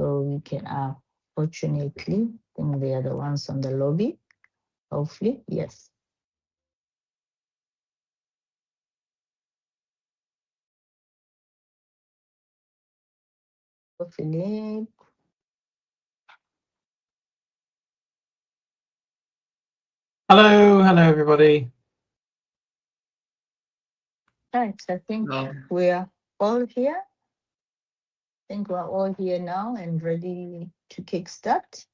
so we can, fortunately, I think they are the ones on the lobby, hopefully, yes. Philip. Hello, everybody. Right, I think we are all here. I think we're all here now and ready to kickstart.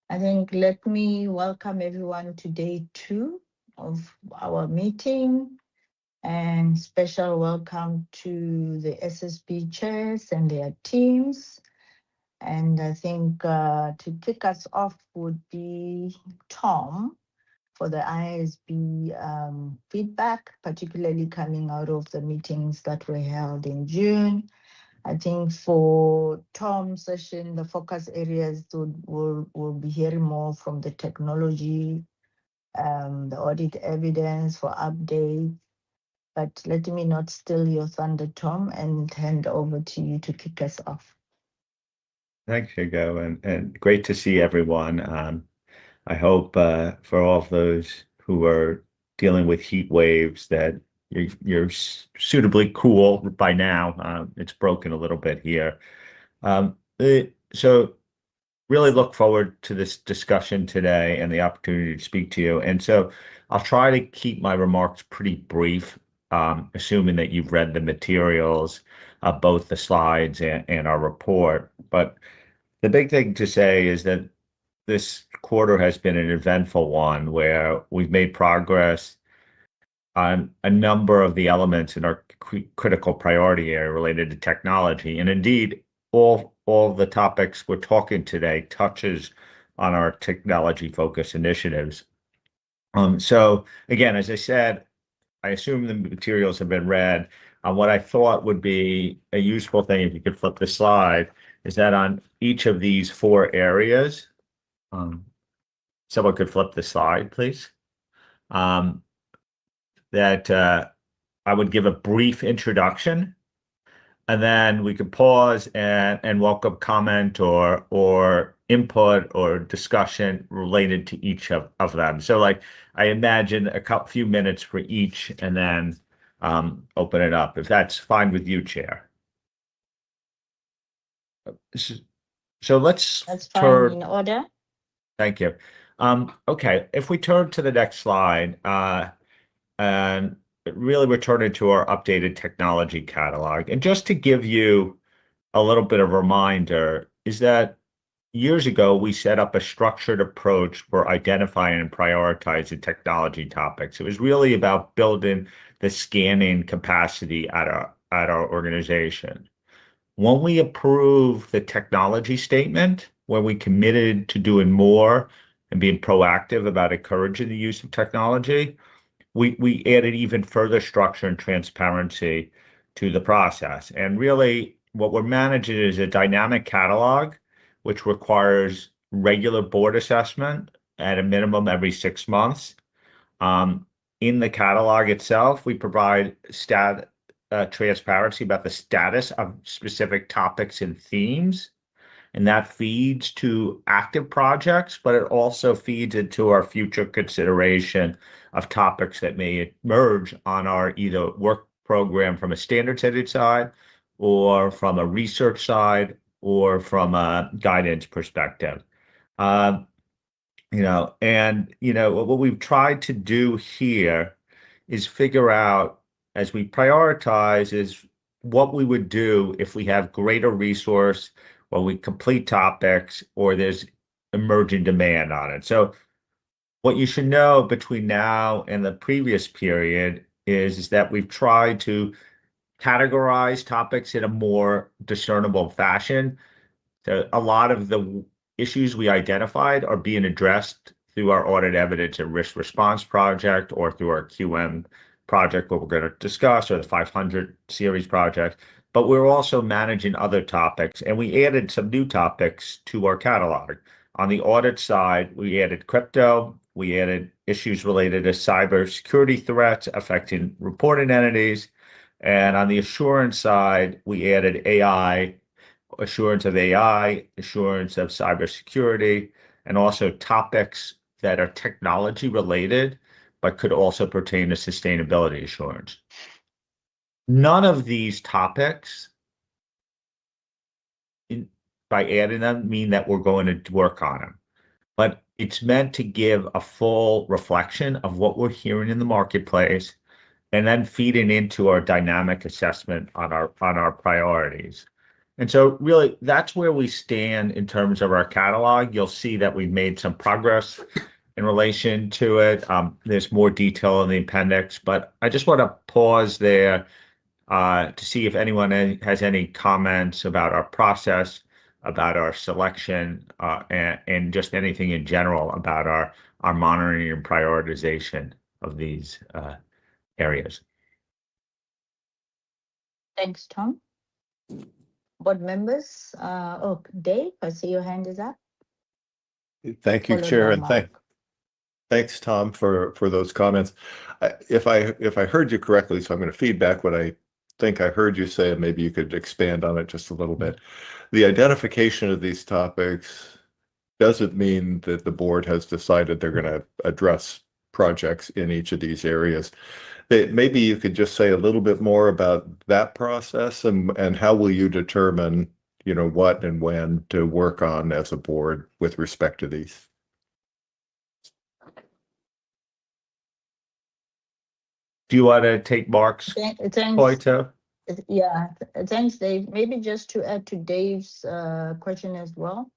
I think let me welcome everyone to day 2 of our meeting, and special welcome to the SSB chairs and their teams. And I think to kick us off would be Tom for the ISB feedback, particularly coming out of the meetings that were held in June. I think for Tom's session, the focus areas will be hearing more from the technology, the audit evidence for updates. But let me not steal your thunder, Tom, and hand over to you to kick us off. Thanks, Hugo, and great to see everyone. I hope for all of those who are dealing with heat waves that you're suitably cool by now. It's broken a little bit here. So really look forward to this discussion today and the opportunity to speak to you. And so I'll try to keep my remarks pretty brief, assuming that you've read the materials, both the slides and our report. But the big thing to say is that this quarter has been an eventful one where we've made progress on a number of the elements in our critical priority area related to technology. And indeed, all the topics we're talking today touches on our technology focus initiatives. So again, as I said, I assume the materials have been read. What I thought would be a useful thing, if you could flip the slide, is that on each of these 4 areas, someone could flip the slide, please. That I would give a brief introduction, and then we could pause and welcome comment or input or discussion related to each of them. So like I imagine a few minutes for each, and then open it up, if that's fine with you, Chair. So let's That's fine, in order. Thank you. Okay, if we turn to the next slide, and really returning to our updated technology catalog. And just to give you a little bit of a reminder, is that years ago, we set up a structured approach for identifying and prioritizing technology topics. It was really about building the scanning capacity at our organization. When we approved the technology statement, where we committed to doing more and being proactive about encouraging the use of technology, we added even further structure and transparency to the process. And really, what we're managing is a dynamic catalog, which requires regular board assessment at a minimum every 6 months. In the catalog itself, we provide transparency about the status of specific topics and themes, and that feeds to active projects, but it also feeds into our future consideration of topics that may emerge on our either work program from a standard-setting side, or from a research side, or from a guidance perspective. What we've tried to do here is figure out, as we prioritize, is what we would do if we have greater resource, or we complete topics, or there's emerging demand on it. So what you should know between now and the previous period is that we've tried to categorize topics in a more discernible fashion. So a lot of the issues we identified are being addressed through our audit evidence and risk response project, or through our QM project, what we're going to discuss, or the 500 series project. But we're also managing other topics, and we added some new topics to our catalog. On the audit side, we added crypto, we added issues related to cybersecurity threats affecting reporting entities, and on the assurance side, we added AI assurance of AI, assurance of cybersecurity, and also topics that are technology related, but could also pertain to sustainability assurance. None of these topics, by adding them, mean that we're going to work on them. But it's meant to give a full reflection of what we're hearing in the marketplace and then feeding into our dynamic assessment on our priorities. And so really that's where we stand in terms of our catalog. You'll see that we've made some progress in relation to it. There's more detail in the appendix, but I just want to pause there to see if anyone has any comments about our process, about our selection, and just anything in general about our monitoring and prioritization of these areas. Thanks, Tom. Board members, oh, Dave, I see your hand is up. Thank you, Followed Chair, by and Mark. thanks, Tom, for those comments. If I heard you correctly, so I'm going to feedback what I think I heard you say, and maybe you could expand on it just a little bit. The identification of these topics doesn't mean that the board has decided they're going to address projects in each of these areas. Maybe you could just say a little bit more about that process and how will you determine, what and when to work on as a board with respect to these? Do you want to take Mark's point too? Yeah, thanks, Dave. Maybe just to add to Dave's question as well.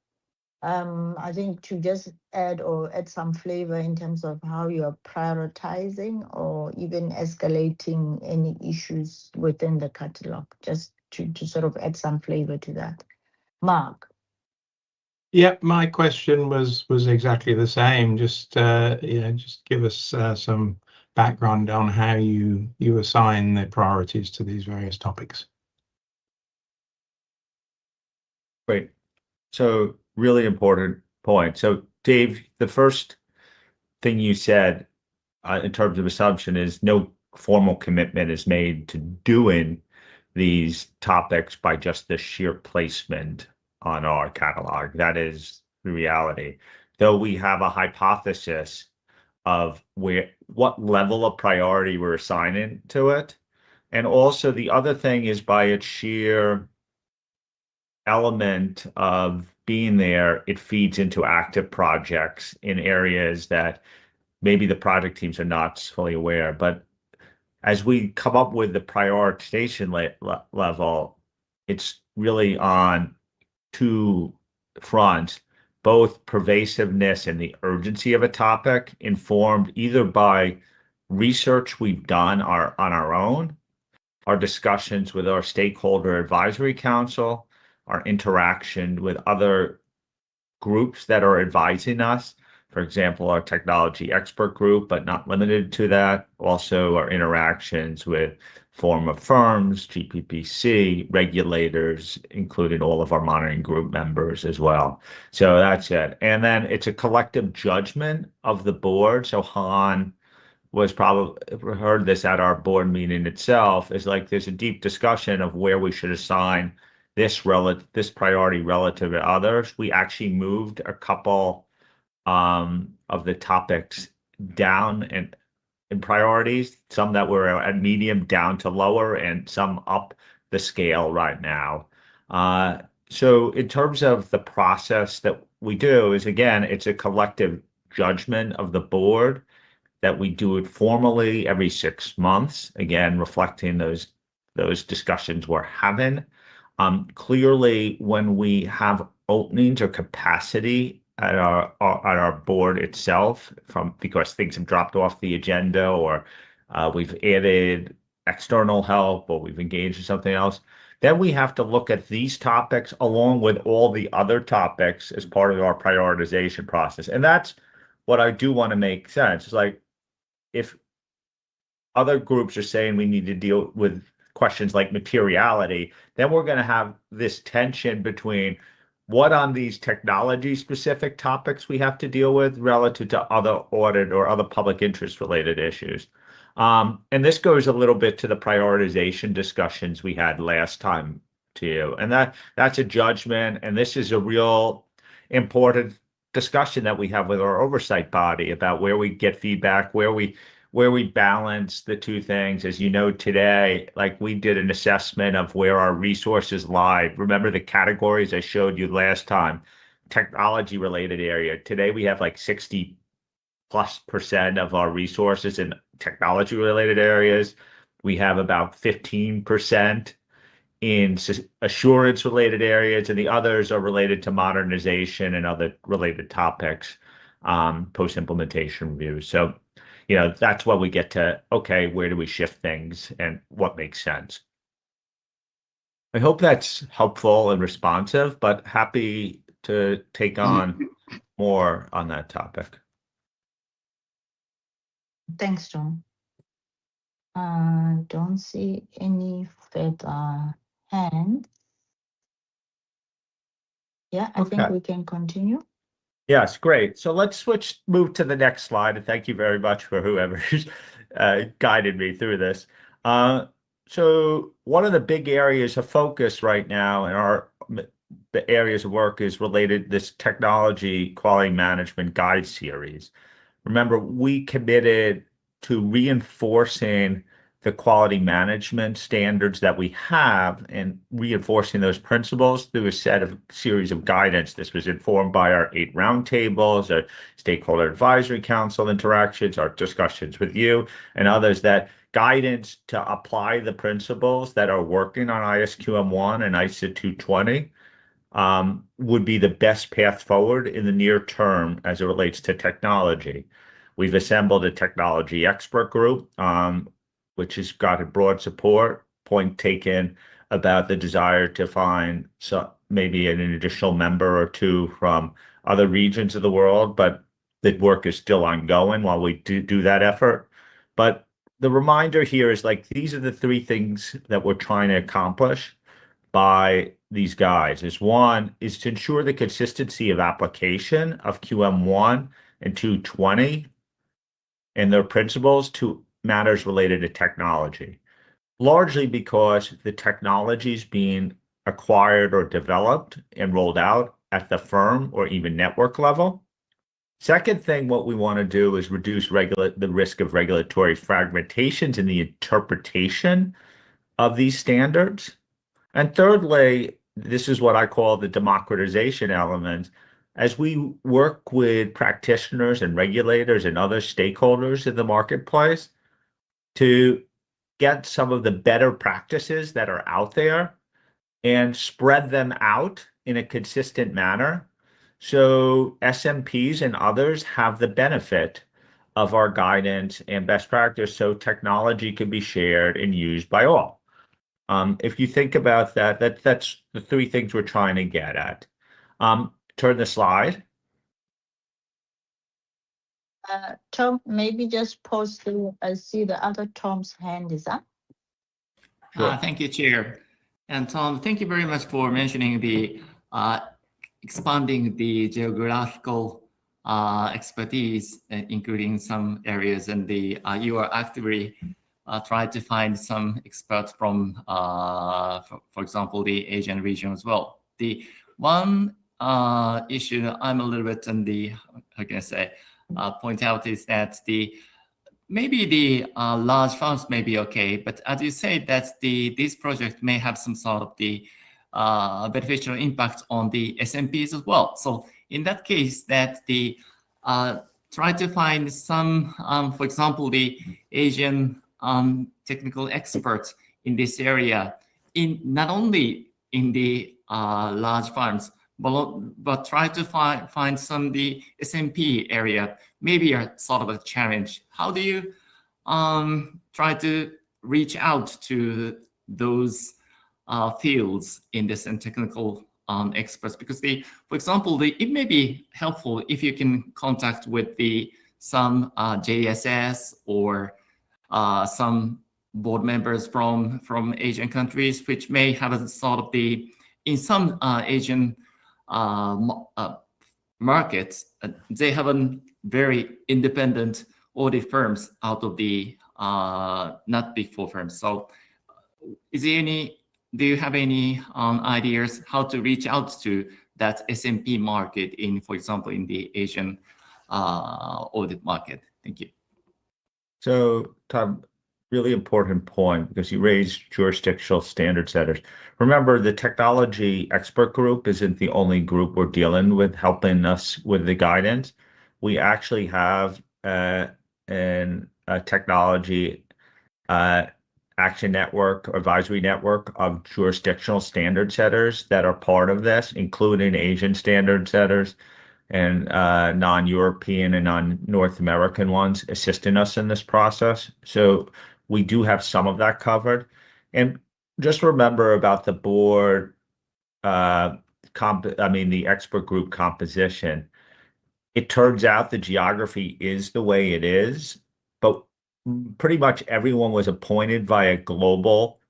I think to just add some flavor in terms of how you are prioritizing or even escalating any issues within the catalog, just to sort of add some flavor to that. Mark. Yeah, my question was exactly the same. Just just give us some background on how you assign the priorities to these various topics. Great. So really important point. So Dave, the first thing you said in terms of assumption is no formal commitment is made to doing these topics by just the sheer placement on our catalog. That is the reality. Though we have a hypothesis of what level of priority we're assigning to it. And also the other thing is by its sheer element of being there, it feeds into active projects in areas that maybe the project teams are not fully aware. But as we come up with the prioritization level, it's really on two fronts, both pervasiveness and the urgency of a topic, informed either by research we've done on our own, our discussions with our stakeholder advisory council, our interaction with other groups that are advising us. For example, our technology expert group, but not limited to that. Also, our interactions with former firms, GPPC, regulators, including all of our monitoring group members as well. So that's it. And then it's a collective judgment of the board. So Han was probably heard this at our board meeting itself, is like there's a deep discussion of where we should assign this priority relative to others. We actually moved a couple of the topics down in priorities, some that were at medium down to lower and some up the scale right now. So in terms of the process that we do is, again, it's a collective judgment of the board that we do it formally every 6 months, again, reflecting those discussions we're having. Clearly, when we have openings or capacity at our board itself, because things have dropped off the agenda, or we've added external help, or we've engaged in something else, then we have to look at these topics along with all the other topics as part of our prioritization process. And that's what I do want to make sense. It's like if other groups are saying we need to deal with questions like materiality, then we're going to have this tension between what on these technology specific topics we have to deal with relative to other audit or other public interest related issues. And this goes a little bit to the prioritization discussions we had last time to you. And that's a judgment. And this is a real important discussion that we have with our oversight body about where we get feedback, where we balance the two things. As you know, today, like we did an assessment of where our resources lie. Remember the categories I showed you last time, technology related area. Today we have like 60+% of our resources in technology related areas. We have about 15% in assurance related areas, and the others are related to modernization and other related topics, post implementation reviews. So, that's when we get to, okay, where do we shift things and what makes sense? I hope that's helpful and responsive, but happy to take on more on that topic. Thanks, Tom. Don't see any further hands. Yeah, I think we can continue. Yes, great. So let's move to the next slide. And thank you very much for whoever's guided me through this. So one of the big areas of focus right now in the areas of work is related this technology quality management guide series. Remember, we committed to reinforcing the quality management standards that we have and reinforcing those principles through a series of guidance. This was informed by our 8 roundtables, our stakeholder advisory council interactions, our discussions with you and others, that guidance to apply the principles that are working on ISQM1 and ISO 220 would be the best path forward in the near term as it relates to technology. We've assembled a technology expert group, which has got a broad support, point taken about the desire to find maybe an additional member or two from other regions of the world, but the work is still ongoing while we do that effort. But the reminder here is like, these are the 3 things that we're trying to accomplish by these guides. One is to ensure the consistency of application of QM1 and 220 and their principles to matters related to technology, largely because the technology is being acquired or developed and rolled out at the firm or even network level. Second thing, what we want to do is reduce the risk of regulatory fragmentations in the interpretation of these standards. And thirdly, this is what I call the democratization element. As we work with practitioners and regulators and other stakeholders in the marketplace to get some of the better practices that are out there and spread them out in a consistent manner, so SMPs and others have the benefit of our guidance and best practice, so technology can be shared and used by all. If you think about that's the 3 things we're trying to get at. Turn the slide. Tom, maybe just pause I see the other Tom's hand is up. Sure. Thank you, Chair. And Tom, thank you very much for mentioning the expanding the geographical expertise, including some areas, and you are actively trying to find some experts from, for example, the Asian region as well. The one issue I'm a little bit how can I say, point out is that maybe the large firms may be okay, but as you say, that this project may have some sort of the beneficial impact on the SMPs as well. So in that case, that try to find some, for example, the Asian technical experts in this area, in not only in the large firms, but try to find some the SMP area, maybe a sort of a challenge. How do you try to reach out to those fields in this and technical experts? Because for example, it may be helpful if you can contact with some JSS or some board members from Asian countries, which may have a sort of in some Asian markets, they have a very independent audit firms out of the not big four firms. So is there any do you have any ideas how to reach out to that S&P market in, for example, in the Asian audit market? Thank you. So, Tom, really important point because you raised jurisdictional standard setters. Remember, the technology expert group isn't the only group we're dealing with helping us with the guidance. We actually have a technology action network, advisory network of jurisdictional standard setters that are part of this, including Asian standard setters and non-European and non-North American ones assisting us in this process. So we do have some of that covered. And just remember about the board, the expert group composition. It turns out the geography is the way it is, but pretty much everyone was appointed by a global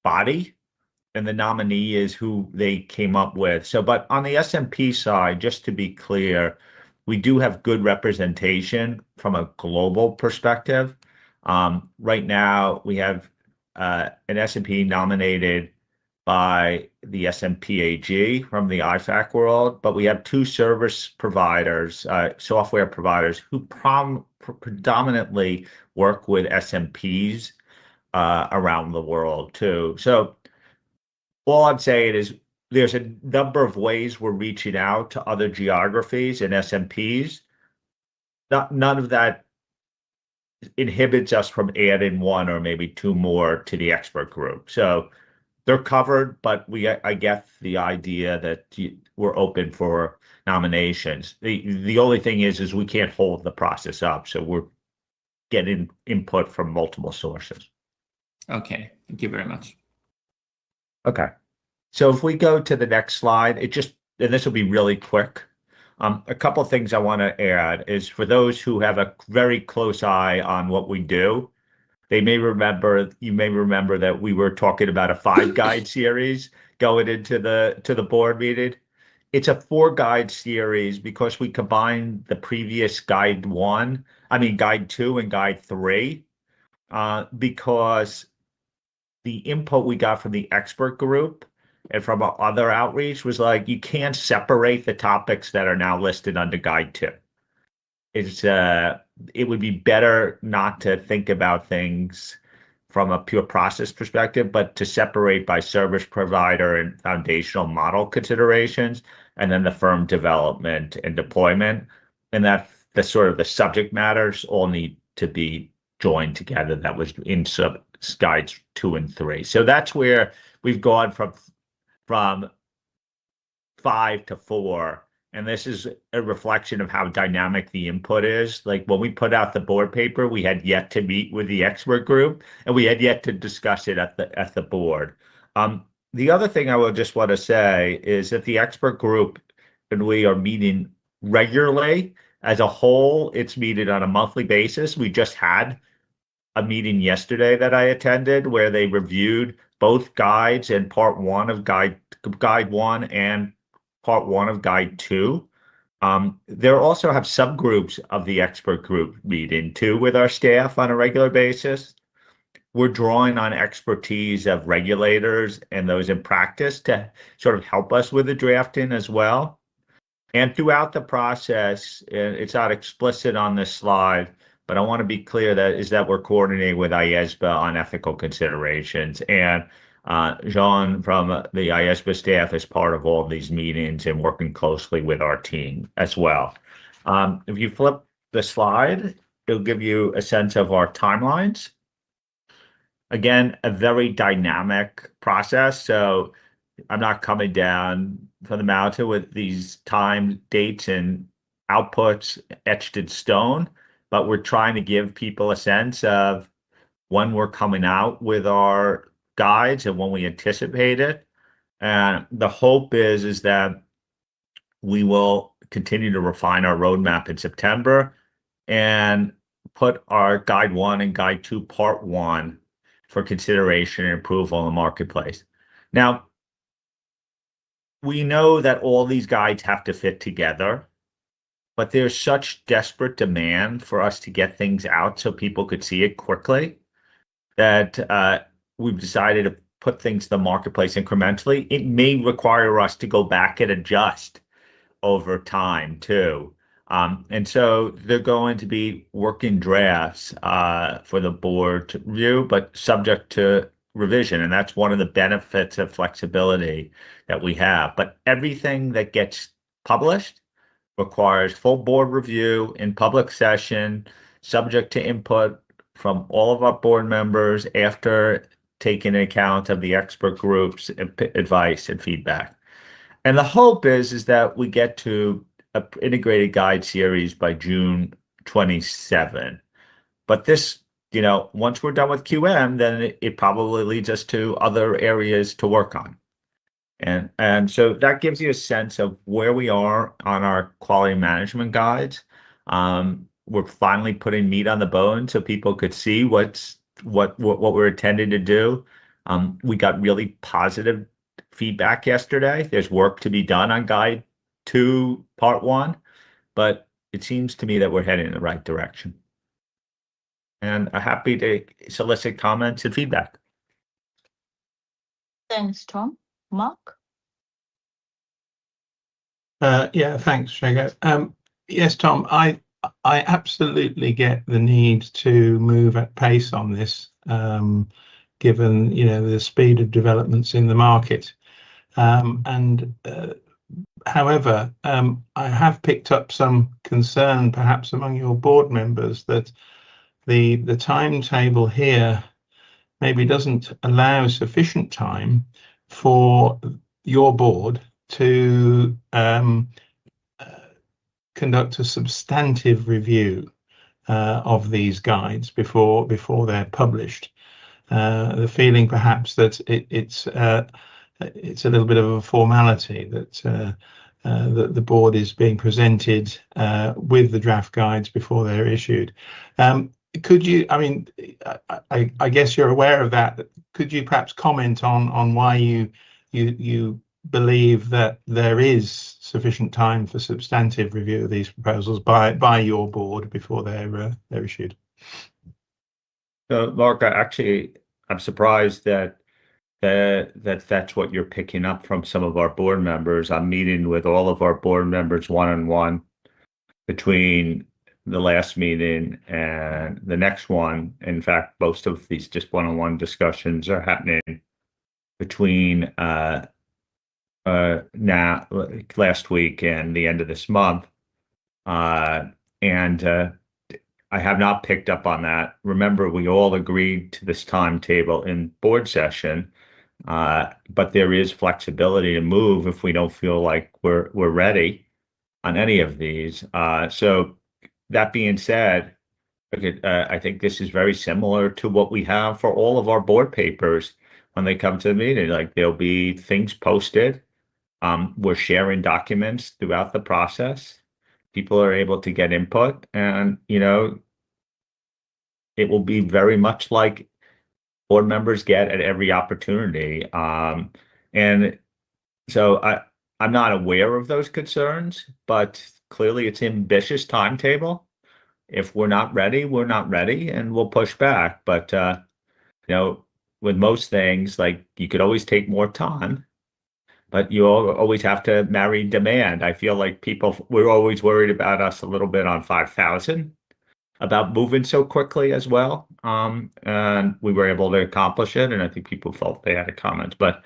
body, and the nominee is who they came up with. So, but on the S&P side, just to be clear, we do have good representation from a global perspective. Right now, we have an S&P nominated by the S&P AG from the IFAC world, but we have two service providers, software providers who predominantly work with S&Ps around the world too. So all I'm saying is there's a number of ways we're reaching out to other geographies and S&Ps. None of that inhibits us from adding one or maybe two more to the expert group. So they're covered, but I get the idea that we're open for nominations. The only thing is we can't hold the process up, so we're getting input from multiple sources. Okay, thank you very much. Okay, so if we go to the next slide, and this will be really quick. A couple of things I want to add is for those who have a very close eye on what we do, you may remember that we were talking about a 5-guide series going into the board meeting. It's a 4-guide series because we combined the previous guide 2 and guide 3, because the input we got from the expert group and from our other outreach was like, you can't separate the topics that are now listed under guide 2. It would be better not to think about things from a pure process perspective, but to separate by service provider and foundational model considerations, and then the firm development and deployment, and that the sort of the subject matters all need to be joined together. That was in guides 2 and 3. So that's where we've gone from 5 to 4. And this is a reflection of how dynamic the input is. Like when we put out the board paper, we had yet to meet with the expert group, and we had yet to discuss it at the board. The other thing I would just want to say is that the expert group and we are meeting regularly. As a whole, it's meeting on a monthly basis. We just had a meeting yesterday that I attended where they reviewed both guides and part 1 of guide 1 and part 1 of guide 2. There also have subgroups of the expert group meeting too with our staff on a regular basis. We're drawing on expertise of regulators and those in practice to sort of help us with the drafting as well. And throughout the process, it's not explicit on this slide, but I want to be clear that we're coordinating with IESBA on ethical considerations. And Jean from the IESBA staff is part of all of these meetings and working closely with our team as well. If you flip the slide, it'll give you a sense of our timelines. Again, a very dynamic process. So I'm not coming down from the mountain with these time dates and outputs etched in stone, but we're trying to give people a sense of when we're coming out with our guides and when we anticipate it. And the hope is that we will continue to refine our roadmap in September and put our guide 1 and guide 2 part 1 for consideration and approval in the marketplace. Now, we know that all these guides have to fit together, but there's such desperate demand for us to get things out so people could see it quickly that we've decided to put things to the marketplace incrementally. It may require us to go back and adjust over time too. And so they're going to be working drafts for the board to review, but subject to revision. And that's one of the benefits of flexibility that we have. But everything that gets published requires full board review in public session, subject to input from all of our board members after taking account of the expert groups' advice and feedback. And the hope is that we get to an integrated guide series by June 27. But this, once we're done with QM, then it probably leads us to other areas to work on. And so that gives you a sense of where we are on our quality management guides. We're finally putting meat on the bone so people could see what we're intending to do. We got really positive feedback yesterday. There's work to be done on Guide 2, Part 1, but it seems to me that we're heading in the right direction. And I'm happy to solicit comments and feedback. Thanks, Tom. Mark? Yeah, thanks, Shago. Yes, Tom, I absolutely get the need to move at pace on this, given the speed of developments in the market. However, I have picked up some concern, perhaps among your board members, that the timetable here maybe doesn't allow sufficient time for your board to conduct a substantive review of these guides before they're published. The feeling perhaps that it's a little bit of a formality that the board is being presented with the draft guides before they're issued. Could you, I guess you're aware of that. Could you perhaps comment on why you believe that there is sufficient time for substantive review of these proposals by your board before they're issued? So, Mark, I'm surprised that's what you're picking up from some of our board members. I'm meeting with all of our board members one-on-one between the last meeting and the next one. In fact, most of these just one-on-one discussions are happening between now last week and the end of this month. And I have not picked up on that. Remember, we all agreed to this timetable in board session, but there is flexibility to move if we don't feel like we're ready on any of these. So that being said, I think this is very similar to what we have for all of our board papers when they come to the meeting. Like, there'll be things posted. We're sharing documents throughout the process. People are able to get input, and it will be very much like board members get at every opportunity. And so I'm not aware of those concerns, but clearly it's an ambitious timetable. If we're not ready, we're not ready, and we'll push back. But with most things, like, you could always take more time, but you always have to marry demand. I feel like we're always worried about us a little bit on 5,000, about moving so quickly as well. And we were able to accomplish it, and I think people felt they had a comment. But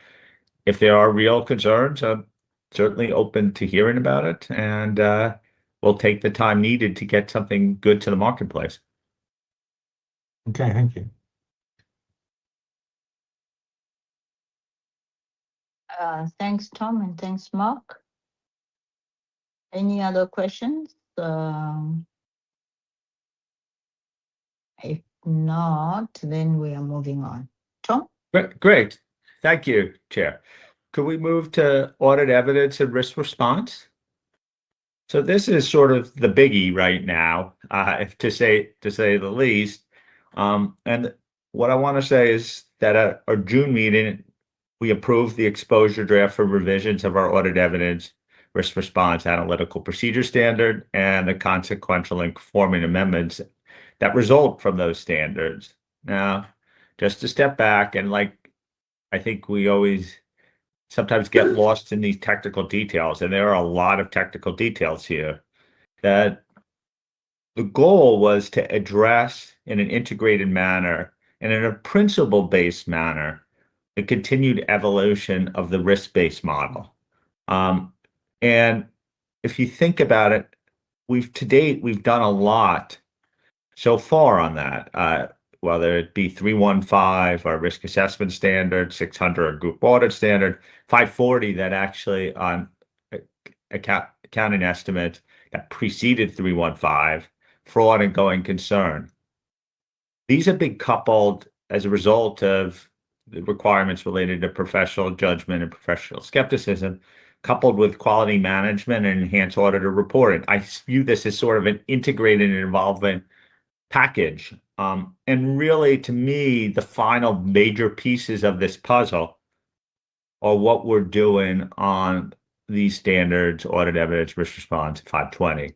if there are real concerns, I'm certainly open to hearing about it, and we'll take the time needed to get something good to the marketplace. Okay, thank you. Thanks, Tom, and thanks, Mark. Any other questions? If not, then we are moving on. Tom? Great. Thank you, Chair. Could we move to audit evidence and risk response? So this is sort of the biggie right now, to say the least. And what I want to say is that at our June meeting, we approved the exposure draft for revisions of our audit evidence risk response analytical procedure standard and the consequential and conforming amendments that result from those standards. Now, just to step back, and like I think we always sometimes get lost in these technical details, and there are a lot of technical details here, that the goal was to address in an integrated manner and in a principle-based manner the continued evolution of the risk-based model. And if you think about it, to date, we've done a lot so far on that, whether it be 315, our risk assessment standard, 600, our group audit standard, 540 that actually on accounting estimate that preceded 315, fraud and going concern. These have been coupled as a result of the requirements related to professional judgment and professional skepticism, coupled with quality management and enhanced auditor reporting. I view this as sort of an integrated and involvement package. And really, to me, the final major pieces of this puzzle are what we're doing on these standards, audit evidence, risk response, 520.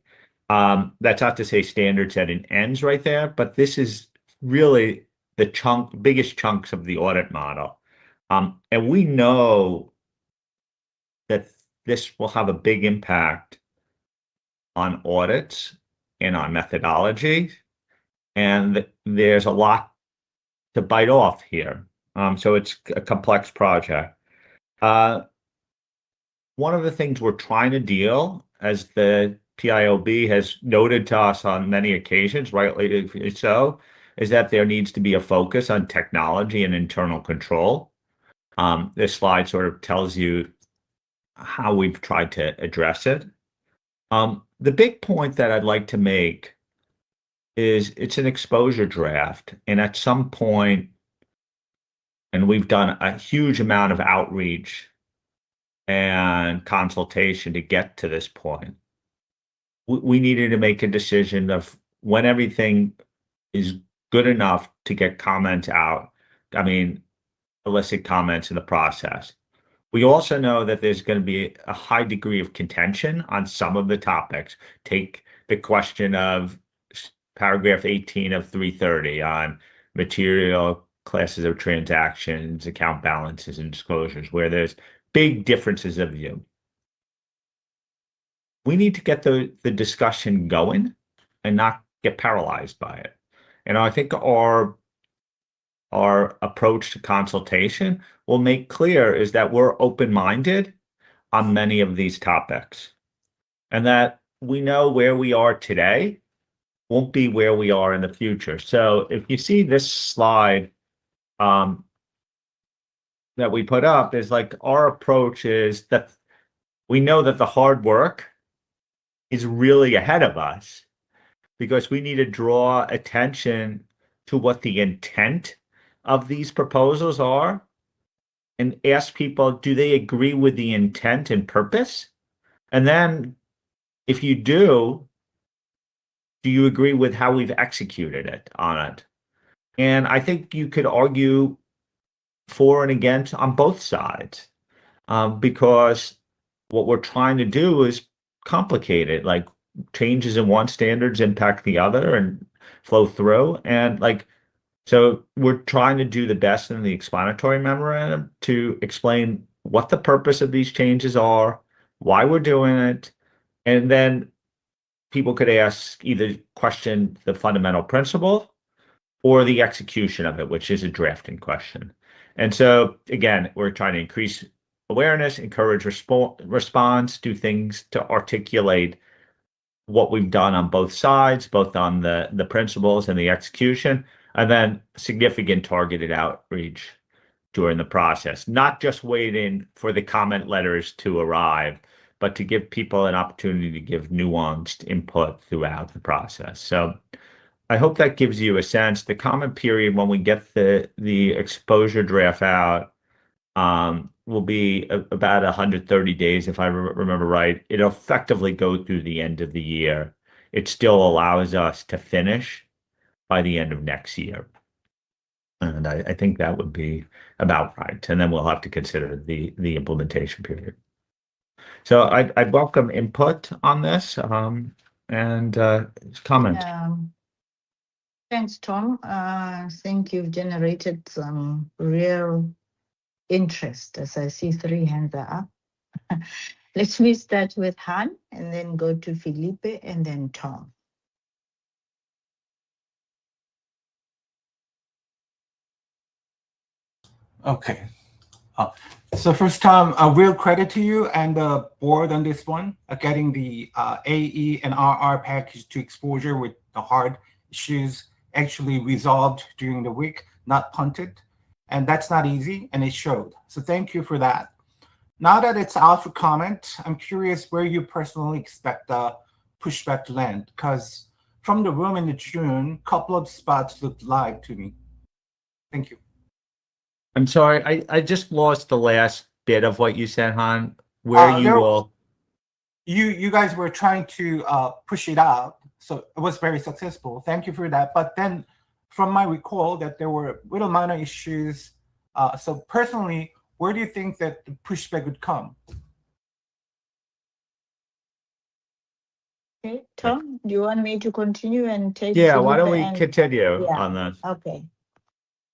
That's not to say standard setting ends right there, but this is really the biggest chunks of the audit model. And we know that this will have a big impact on audits and on methodology, and there's a lot to bite off here. So it's a complex project. One of the things we're trying to deal, as the Piob has noted to us on many occasions, rightly so, is that there needs to be a focus on technology and internal control. This slide sort of tells you how we've tried to address it. The big point that I'd like to make is it's an exposure draft, and at some point, and we've done a huge amount of outreach and consultation to get to this point. We needed to make a decision of when everything is good enough to get comments out. I mean, elicit comments in the process. We also know that there's going to be a high degree of contention on some of the topics. Take the question of paragraph 18 of 330 on material classes of transactions, account balances, and disclosures, where there's big differences of view. We need to get the discussion going and not get paralyzed by it. And I think our approach to consultation will make clear is that we're open-minded on many of these topics, and that we know where we are today won't be where we are in the future. So if you see this slide that we put up, is like our approach is that we know that the hard work is really ahead of us, because we need to draw attention to what the intent of these proposals are and ask people, do they agree with the intent and purpose? And then if you do you agree with how we've executed it on it? And I think you could argue for and against on both sides, because what we're trying to do is complicated. Like, changes in one standards impact the other and flow through. And so we're trying to do the best in the explanatory memorandum to explain what the purpose of these changes are, why we're doing it, and then people could either question the fundamental principle or the execution of it, which is a drafting question. And so, again, we're trying to increase awareness, encourage response, do things to articulate what we've done on both sides, both on the principles and the execution, and then significant targeted outreach during the process, not just waiting for the comment letters to arrive, but to give people an opportunity to give nuanced input throughout the process. So I hope that gives you a sense. The comment period, when we get the exposure draft out, will be about 130 days, if I remember right. It'll effectively go through the end of the year. It still allows us to finish by the end of next year. And I think that would be about right. And then we'll have to consider the implementation period. So I'd welcome input on this and comment. Thanks, Tom. I think you've generated some real interest, as I see 3 hands are up. Let me start with Han and then go to Felipe and then Tom. Okay. So first time, a real credit to you and the board on this one, getting the AE and RR package to exposure with the hard issues actually resolved during the week, not punted. And that's not easy, and it showed. So thank you for that. Now that it's out for comment, I'm curious where you personally expect the pushback to land, because from the room in the June, a couple of spots looked live to me. Thank you. I'm sorry, I just lost the last bit of what you said, Han, where you will. You guys were trying to push it out, so it was very successful. Thank you for that. But then from my recall that there were little minor issues. So personally, where do you think that the pushback would come? Okay, Tom, do you want me to continue and take? Yeah, why don't we Felipe and- continue Yeah. on this? Okay.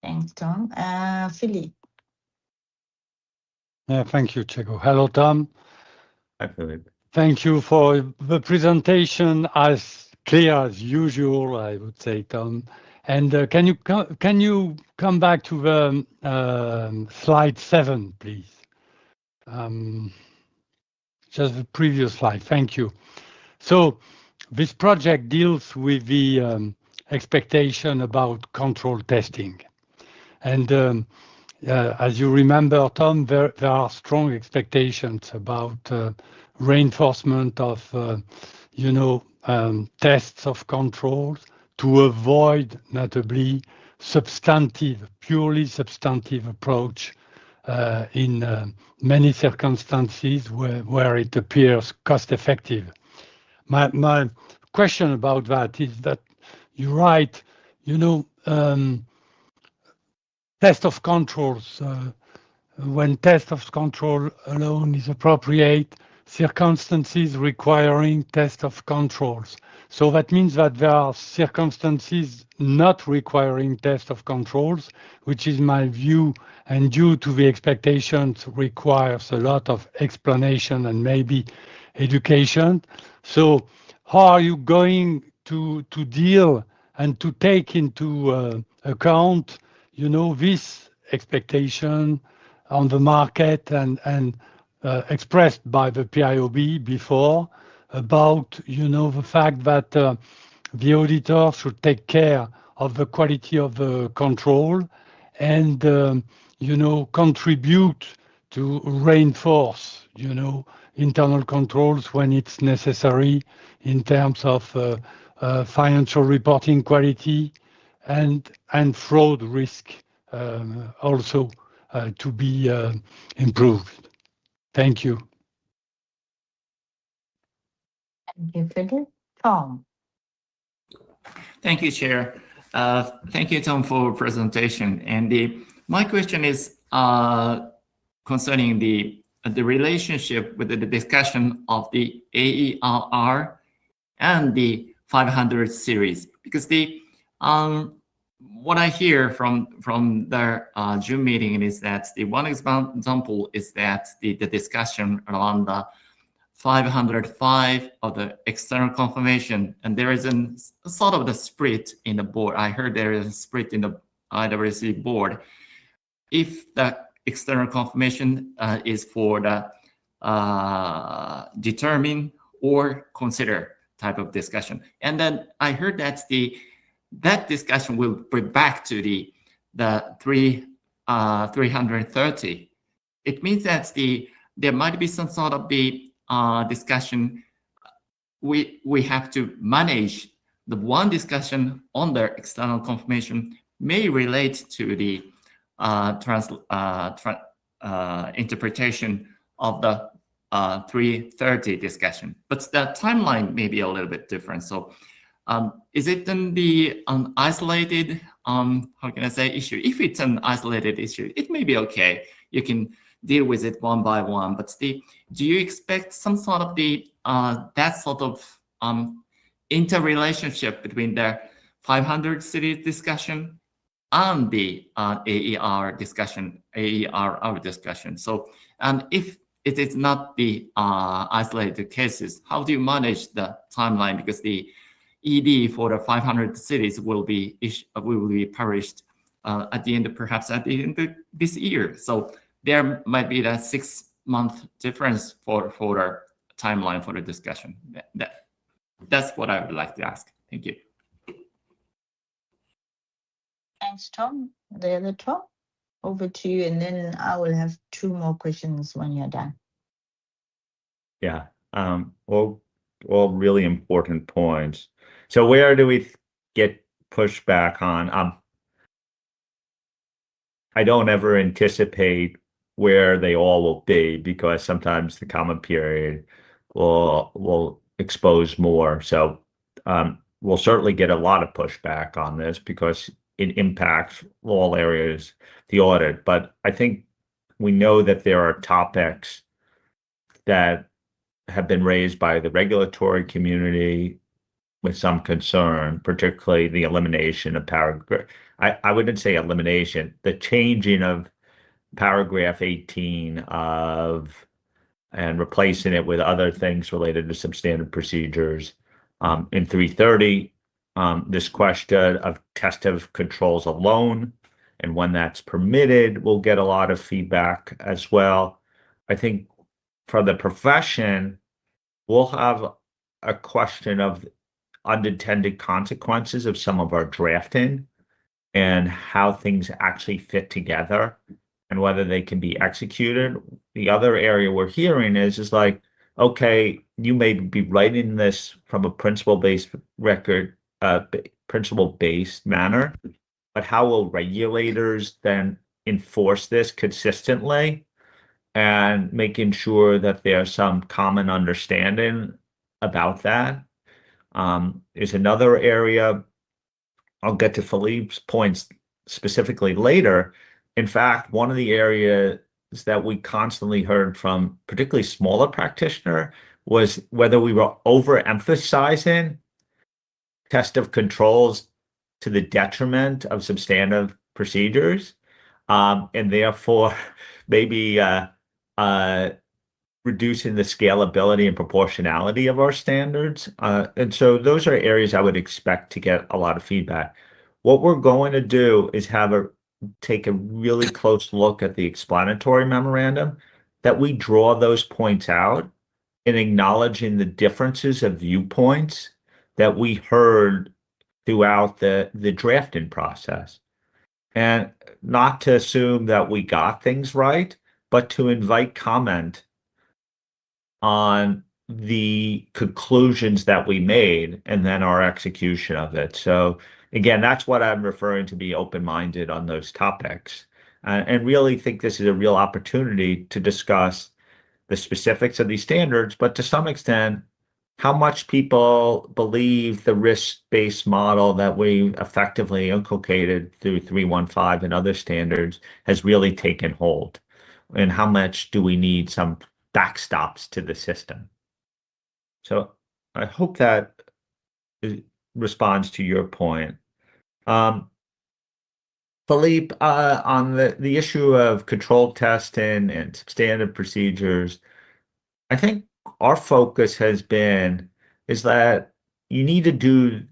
Thanks, Tom. Philippe. Thank you, Chego. Hello, Tom. Hi, Philippe. Thank you for the presentation, as clear as usual, I would say, Tom. And can you come back to the slide 7, please? Just the previous slide. Thank you. So this project deals with the expectation about control testing. And as you remember, Tom, there are strong expectations about reinforcement of, tests of controls to avoid, notably, purely substantive approach in many circumstances where it appears cost effective. My question about that is that you write, test of controls, when test of control alone is appropriate, circumstances requiring test of controls. So that means that there are circumstances not requiring test of controls, which is my view, and due to the expectations requires a lot of explanation and maybe education. So how are you going to deal and to take into account, this expectation on the market and expressed by the Piob before about, the fact that the auditor should take care of the quality of the control and, contribute to reinforce, internal controls when it's necessary in terms of financial reporting quality and fraud risk also to be improved. Thank you. Thank you, Philippe. Tom. Thank you, Chair. Thank you, Tom, for presentation. And my question is concerning the relationship with the discussion of the AERR and the 500 series, because what I hear from their June meeting is that the one example is that the discussion around the 505 of the external confirmation, and there is a sort of the split in the board. I heard there is a split in the IWC board. If the external confirmation is for the determine or consider type of discussion, and then I heard that that discussion will bring back to the 330. It means that there might be some sort of the discussion. We have to manage the one discussion on the external confirmation may relate to the interpretation of the 330 discussion, but the timeline may be a little bit different. So is it then the isolated, how can I say, issue? If it's an isolated issue, it may be okay. You can deal with it one by one. But do you expect some sort of that sort of interrelationship between the 500 series discussion on the AER discussion, AERR discussion. So, and if it is not the isolated cases, how do you manage the timeline? Because the ED for the 500 cities will be published at the end, perhaps at the end of this year. So there might be that 6-month difference for the timeline for the discussion. That's what I would like to ask. Thank you. Thanks, Tom. The other Tom, over to you, and then I will have 2 more questions when you're done. Yeah, all really important points. So where do we get pushback on? I don't ever anticipate where they all will be, because sometimes the comment period will expose more. So we'll certainly get a lot of pushback on this because it impacts all areas of the audit. But I think we know that there are topics that have been raised by the regulatory community with some concern, particularly the elimination of paragraph. I wouldn't say elimination, the changing of paragraph 18 and replacing it with other things related to substandard procedures. In 330, this question of test of controls alone and when that's permitted, we'll get a lot of feedback as well. I think for the profession, we'll have a question of unintended consequences of some of our drafting and how things actually fit together and whether they can be executed. The other area we're hearing is like, okay, you may be writing this from a principle-based principle-based manner, but how will regulators then enforce this consistently and making sure that there's some common understanding about that? Is another area. I'll get to Philippe's points specifically later. In fact, one of the areas that we constantly heard from particularly smaller practitioner was whether we were overemphasizing test of controls to the detriment of substantive procedures, and therefore maybe reducing the scalability and proportionality of our standards. And so those are areas I would expect to get a lot of feedback. What we're going to do is take a really close look at the explanatory memorandum, that we draw those points out and acknowledging the differences of viewpoints that we heard throughout the drafting process. And not to assume that we got things right, but to invite comment on the conclusions that we made and then our execution of it. So again, that's what I'm referring to, be open-minded on those topics, and really think this is a real opportunity to discuss the specifics of these standards, but to some extent, how much people believe the risk-based model that we effectively inculcated through 315 and other standards has really taken hold, and how much do we need some backstops to the system. So I hope that responds to your point. Philippe, on the issue of controlled testing and substantive procedures, I think our focus has been is that you need to do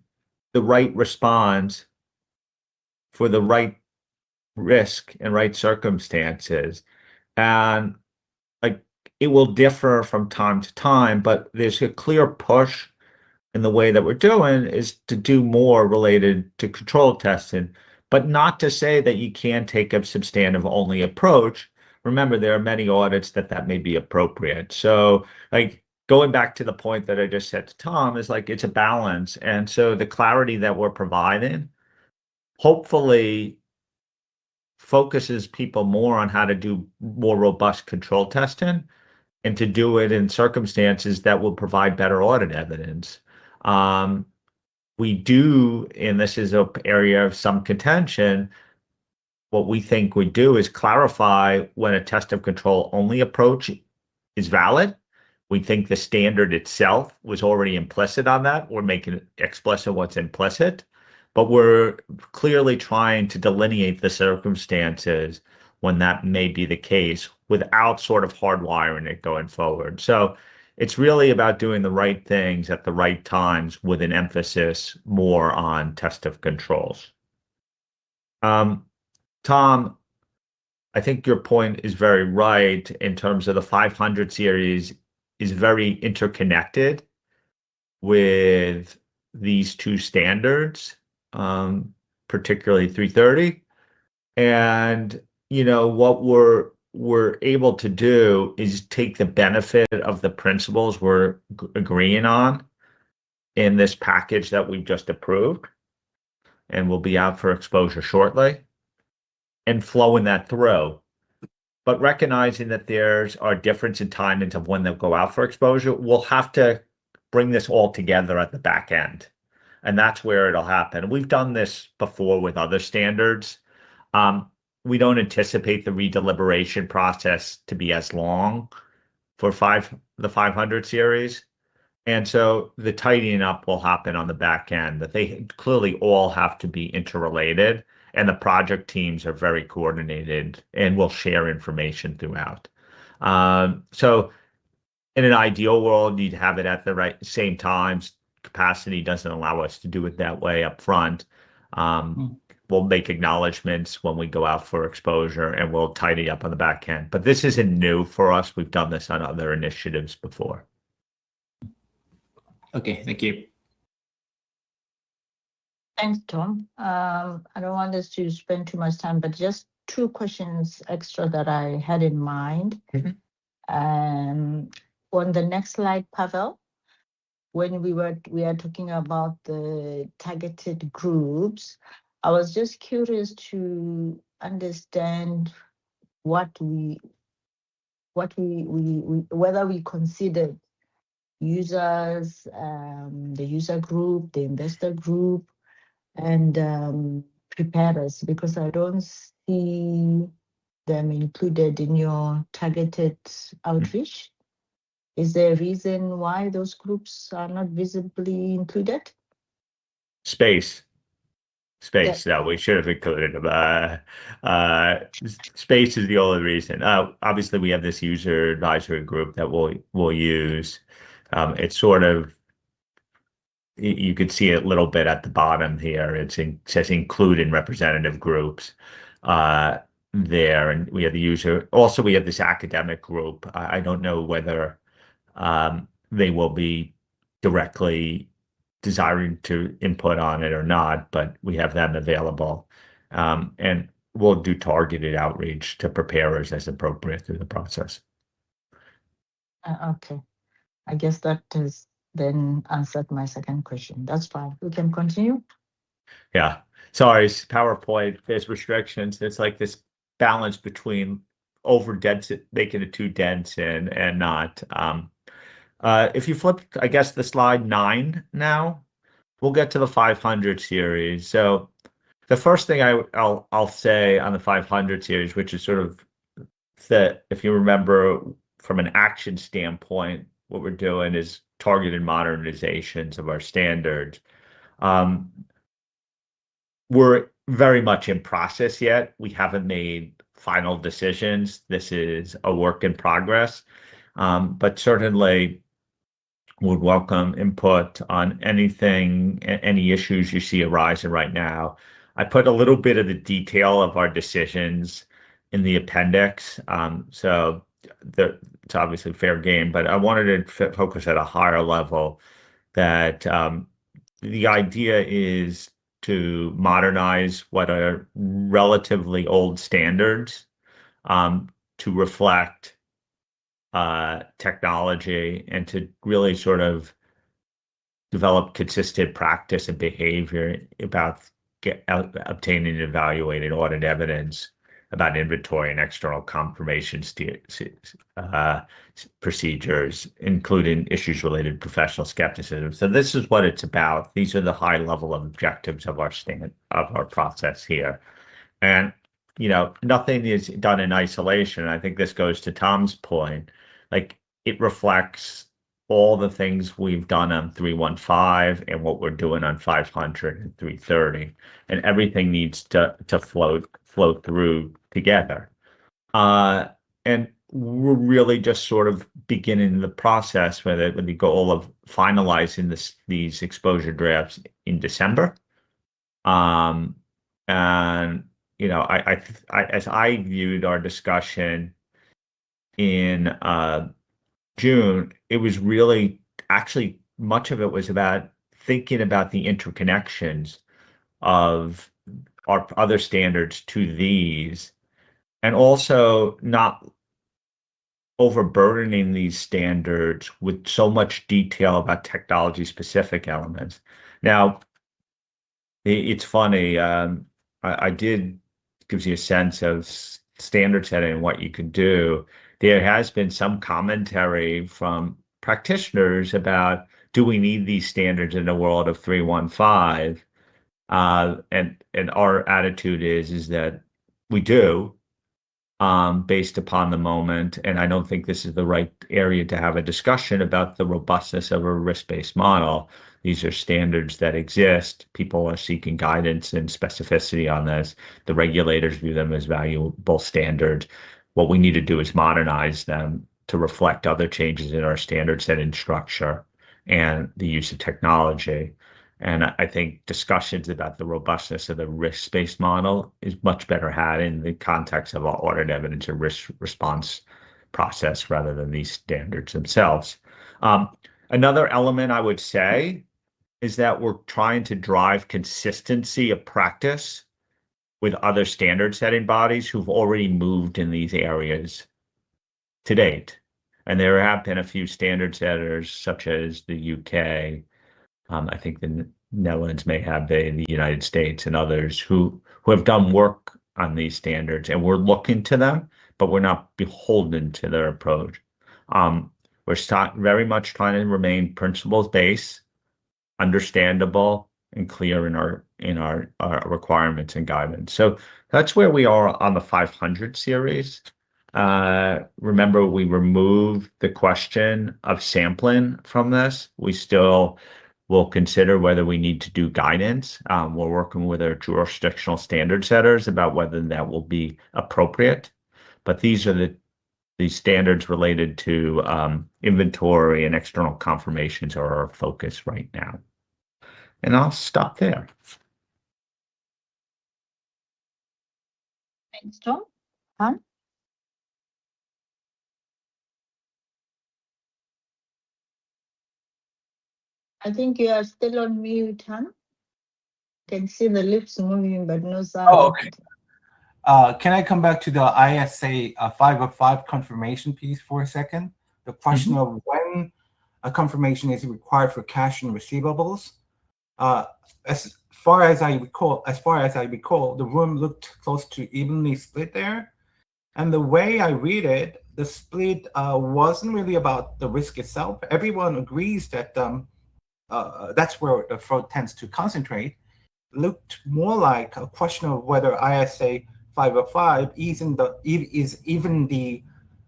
the right response for the right risk and right circumstances. And like, it will differ from time to time, but there's a clear push in the way that we're doing is to do more related to control testing, but not to say that you can't take a substantive only approach. Remember, there are many audits that may be appropriate. So like, going back to the point that I just said to Tom, is like, it's a balance. And so the clarity that we're providing hopefully focuses people more on how to do more robust control testing and to do it in circumstances that will provide better audit evidence. We do, and this is an area of some contention, what we think we do is clarify when a test of control only approach is valid. We think the standard itself was already implicit on that. We're making it explicit what's implicit. but we're clearly trying to delineate the circumstances when that may be the case without sort of hardwiring it going forward. So it's really about doing the right things at the right times with an emphasis more on test of controls. Tom, I think your point is very right in terms of the 500 series is very interconnected with these two standards, particularly 330. And what we're able to do is take the benefit of the principles we're agreeing on in this package that we've just approved, and will be out for exposure shortly, and flowing that through. But recognizing that there's a difference in timings of when they'll go out for exposure, we'll have to bring this all together at the back end. And that's where it'll happen. We've done this before with other standards. We don't anticipate the redeliberation process to be as long for the 500 series. And so the tidying up will happen on the back end, that they clearly all have to be interrelated, and the project teams are very coordinated and will share information throughout. So in an ideal world, you'd have it at the same times. Capacity doesn't allow us to do it that way up front. We'll make acknowledgments when we go out for exposure, and we'll tidy up on the back end. But this isn't new for us. We've done this on other initiatives before. Okay, thank you. Thanks, Tom. I don't want us to spend too much time, but just two questions extra that I had in mind. On the next slide, Pavel, when we are talking about the targeted groups, I was just curious to understand whether we considered users, the user group, the investor group, and preparers, because I don't see them included in your targeted outreach. Is there a reason why those groups are not visibly included? Space. Yeah. No, we should have included them. Space is the only reason. Obviously, we have this user advisory group that we'll use. It's sort of, you could see it a little bit at the bottom here. It says include in representative groups there. And we have the user. Also, we have this academic group. I don't know whether they will be directly desiring to input on it or not, but we have them available. And we'll do targeted outreach to preparers as appropriate through the process. Okay. I guess that has then answered my second question. That's fine. We can continue. Yeah. Sorry, PowerPoint, there's restrictions. It's like this balance between over dense, making it too dense and not. If you flip, I guess, the slide 9 now, we'll get to the 500 series. So the first thing I'll say on the 500 series, which is sort of that, if you remember from an action standpoint, what we're doing is targeted modernizations of our standards. We're very much in process yet. We haven't made final decisions. This is a work in progress, but certainly would welcome input on anything, any issues you see arising right now. I put a little bit of the detail of our decisions in the appendix. So it's obviously fair game, but I wanted to focus at a higher level that the idea is to modernize what are relatively old standards to reflect technology, and to really sort of develop consistent practice and behavior about obtaining and evaluating audit evidence about inventory and external confirmation procedures, including issues related to professional skepticism. So this is what it's about. These are the high level of objectives of our process here. And nothing is done in isolation. I think this goes to Tom's point. Like, it reflects all the things we've done on 315 and what we're doing on 500 and 330, and everything needs to flow through together. And we're really just sort of beginning the process with the goal of finalizing these exposure drafts in December. And as I viewed our discussion in June, it was really actually much of it was about thinking about the interconnections of our other standards to these, and also not overburdening these standards with so much detail about technology specific elements. Now, it's funny, I did gives you a sense of standard setting and what you could do. There has been some commentary from practitioners about, do we need these standards in a world of 315? And our attitude is that we do, based upon the moment. And I don't think this is the right area to have a discussion about the robustness of a risk-based model. These are standards that exist. People are seeking guidance and specificity on this. The regulators view them as valuable standards. What we need to do is modernize them to reflect other changes in our standard setting structure and the use of technology. And I think discussions about the robustness of the risk-based model is much better had in the context of our audit evidence and risk response process rather than these standards themselves. Another element I would say is that we're trying to drive consistency of practice with other standard setting bodies who've already moved in these areas to date. And there have been a few standard setters, such as the UK, I think the Netherlands may have the United States and others who have done work on these standards, and we're looking to them, but we're not beholden to their approach. We're very much trying to remain principles-based, understandable, and clear in our requirements and guidance. So that's where we are on the 500 series. Remember, we removed the question of sampling from this. We still will consider whether we need to do guidance. We're working with our jurisdictional standard setters about whether that will be appropriate. But these are the standards related to inventory and external confirmations are our focus right now. And I'll stop there. Thanks, Tom. Han? I think you are still on mute, Han. Can see the lips moving, but no sound. Oh, okay. Can I come back to the ISA 505 confirmation piece for a second? The question of when a confirmation is required for cash and receivables. As far as I recall, the room looked close to evenly split there. And the way I read it, the split wasn't really about the risk itself. Everyone agrees that that's where the fraud tends to concentrate. Looked more like a question of whether ISA 505 is even the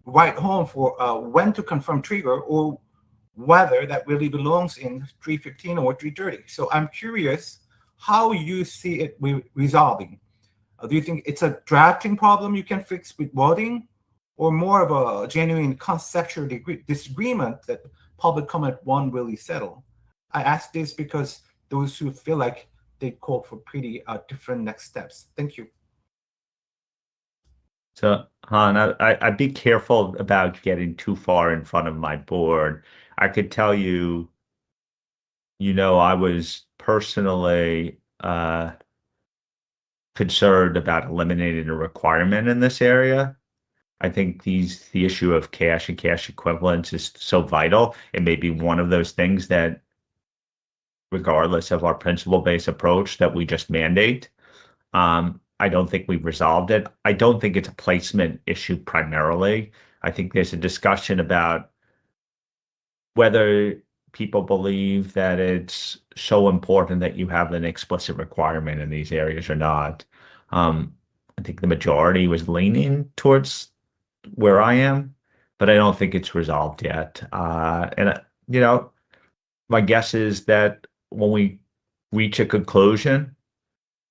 right home for when to confirm trigger, or whether that really belongs in 315 or 330. So I'm curious how you see it resolving. Do you think it's a drafting problem you can fix with wording, or more of a genuine conceptual disagreement that public comment won't really settle? I ask this because those who feel like they call for pretty different next steps. Thank you. So, Han, I'd be careful about getting too far in front of my board. I could tell you, I was personally concerned about eliminating a requirement in this area. I think the issue of cash and cash equivalents is so vital. It may be one of those things that, regardless of our principle-based approach, that we just mandate. I don't think we've resolved it. I don't think it's a placement issue primarily. I think there's a discussion about whether people believe that it's so important that you have an explicit requirement in these areas or not. I think the majority was leaning towards where I am, but I don't think it's resolved yet. And my guess is that when we reach a conclusion,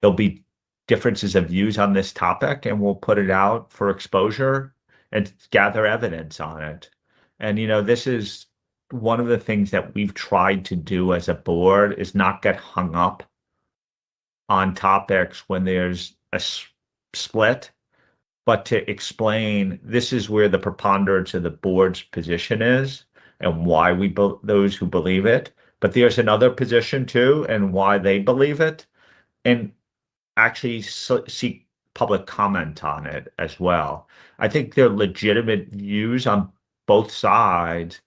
there'll be differences of views on this topic, and we'll put it out for exposure and gather evidence on it. And, this is one of the things that we've tried to do as a board, is not get hung up on topics when there's a split, but to explain this is where the preponderance of the board's position is and why those who believe it. But there's another position too, and why they believe it, and actually seek public comment on it as well. I think they're legitimate views on both sides.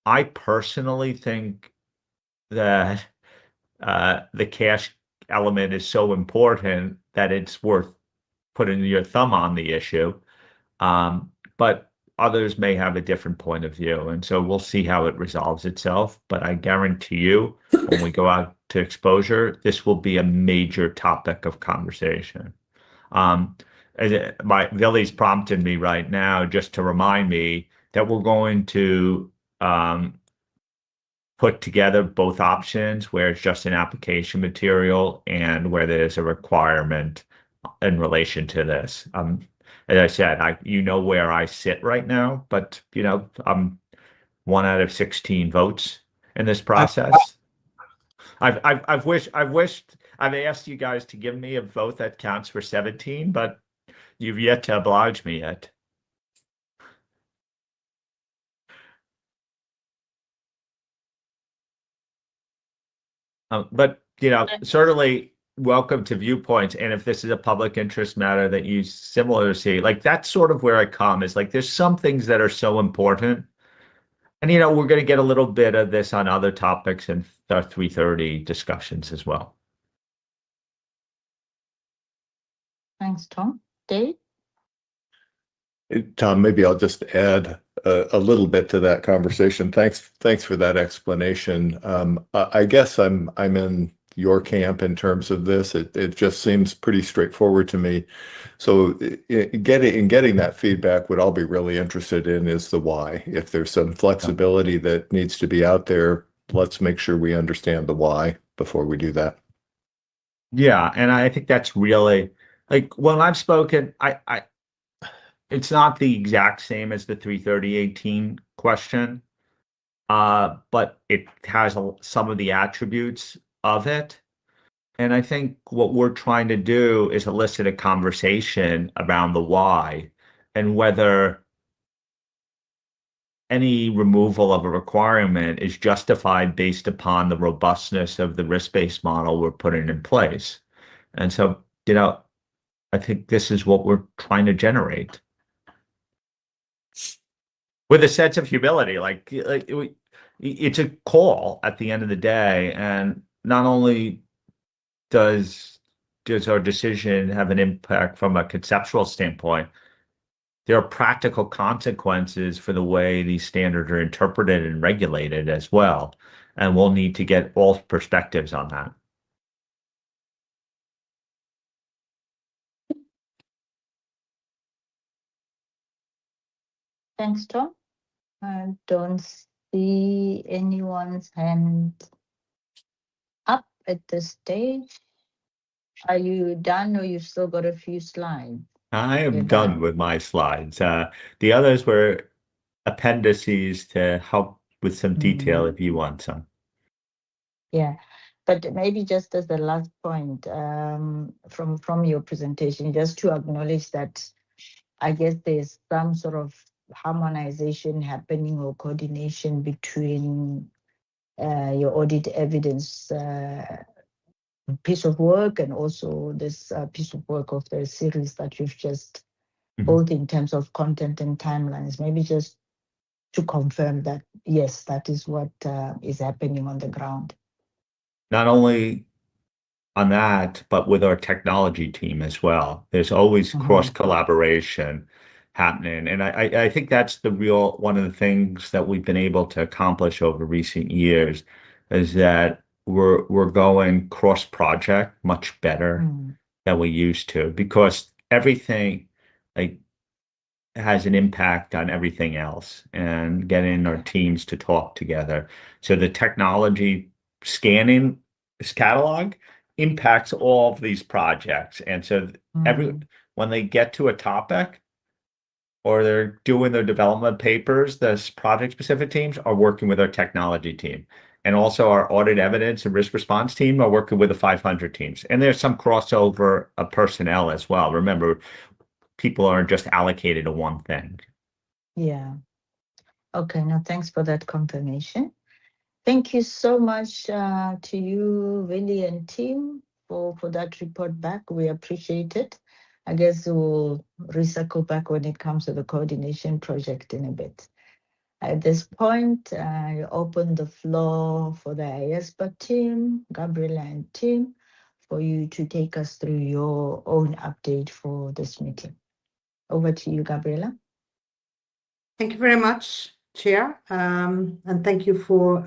I personally think that the cash element is so important that it's worth putting your thumb on the issue. But others may have a different point of view. And so we'll see how it resolves itself. But I guarantee you, when we go out to exposure, this will be a major topic of conversation. Billy's prompted me right now just to remind me that we're going to put together both options, where it's just an application material and where there's a requirement in relation to this. As I said, where I sit right now, but I'm 1 out of 16 votes in this process. I've asked you guys to give me a vote that counts for 17, but you've yet to oblige me yet. But certainly welcome to viewpoints. And if this is a public interest matter that you similar see, like, that's sort of where I come, is like, there's some things that are so important. And, we're going to get a little bit of this on other topics in our 3:30 discussions as well. Thanks, Tom. Dave? Tom, maybe I'll just add a little bit to that conversation. Thanks for that explanation. I guess I'm in your camp in terms of this. It just seems pretty straightforward to me. So getting that feedback, what I'll be really interested in is the why. If there's some flexibility that needs to be out there, let's make sure we understand the why before we do that. Yeah, and I think that's really, like, when I've spoken, it's not the exact same as the 33018 question, but it has some of the attributes of it. And I think what we're trying to do is elicit a conversation around the why, and whether any removal of a requirement is justified based upon the robustness of the risk-based model we're putting in place. And so, I think this is what we're trying to generate. With a sense of humility, it's a call at the end of the day, and not only does our decision have an impact from a conceptual standpoint, there are practical consequences for the way these standards are interpreted and regulated as well, and we'll need to get all perspectives on that. Thanks, Tom. I don't see anyone's hand up at this stage. Are you done, or you've still got a few slides? I am done with my slides. The others were appendices to help with some detail if you want some. Yeah, but maybe just as the last point from your presentation, just to acknowledge that I guess there's some sort of harmonization happening or coordination between your audit evidence piece of work and also this piece of work of the series that you've just both in terms of content and timelines. Maybe just to confirm that, yes, that is what is happening on the ground. Not only on that, but with our technology team as well. There's always cross collaboration happening. And I think that's one of the things that we've been able to accomplish over recent years, is that we're going cross project much better than we used to, because everything, like, has an impact on everything else, and getting our teams to talk together. So the technology scanning this catalog impacts all of these projects. And so when they get to a topic or they're doing their development papers, the project specific teams are working with our technology team. And also our audit evidence and risk response team are working with the 500 teams. And there's some crossover of personnel as well. Remember, people aren't just allocated to one thing. Yeah. Okay, now thanks for that confirmation. Thank you so much to you, Willie and team, for that report back. We appreciate it. I guess we'll recycle back when it comes to the coordination project in a bit. At this point, I open the floor for the ISPA team, Gabriela and team, for you to take us through your own update for this meeting. Over to you, Gabriela. Thank you very much, Chair, and thank you for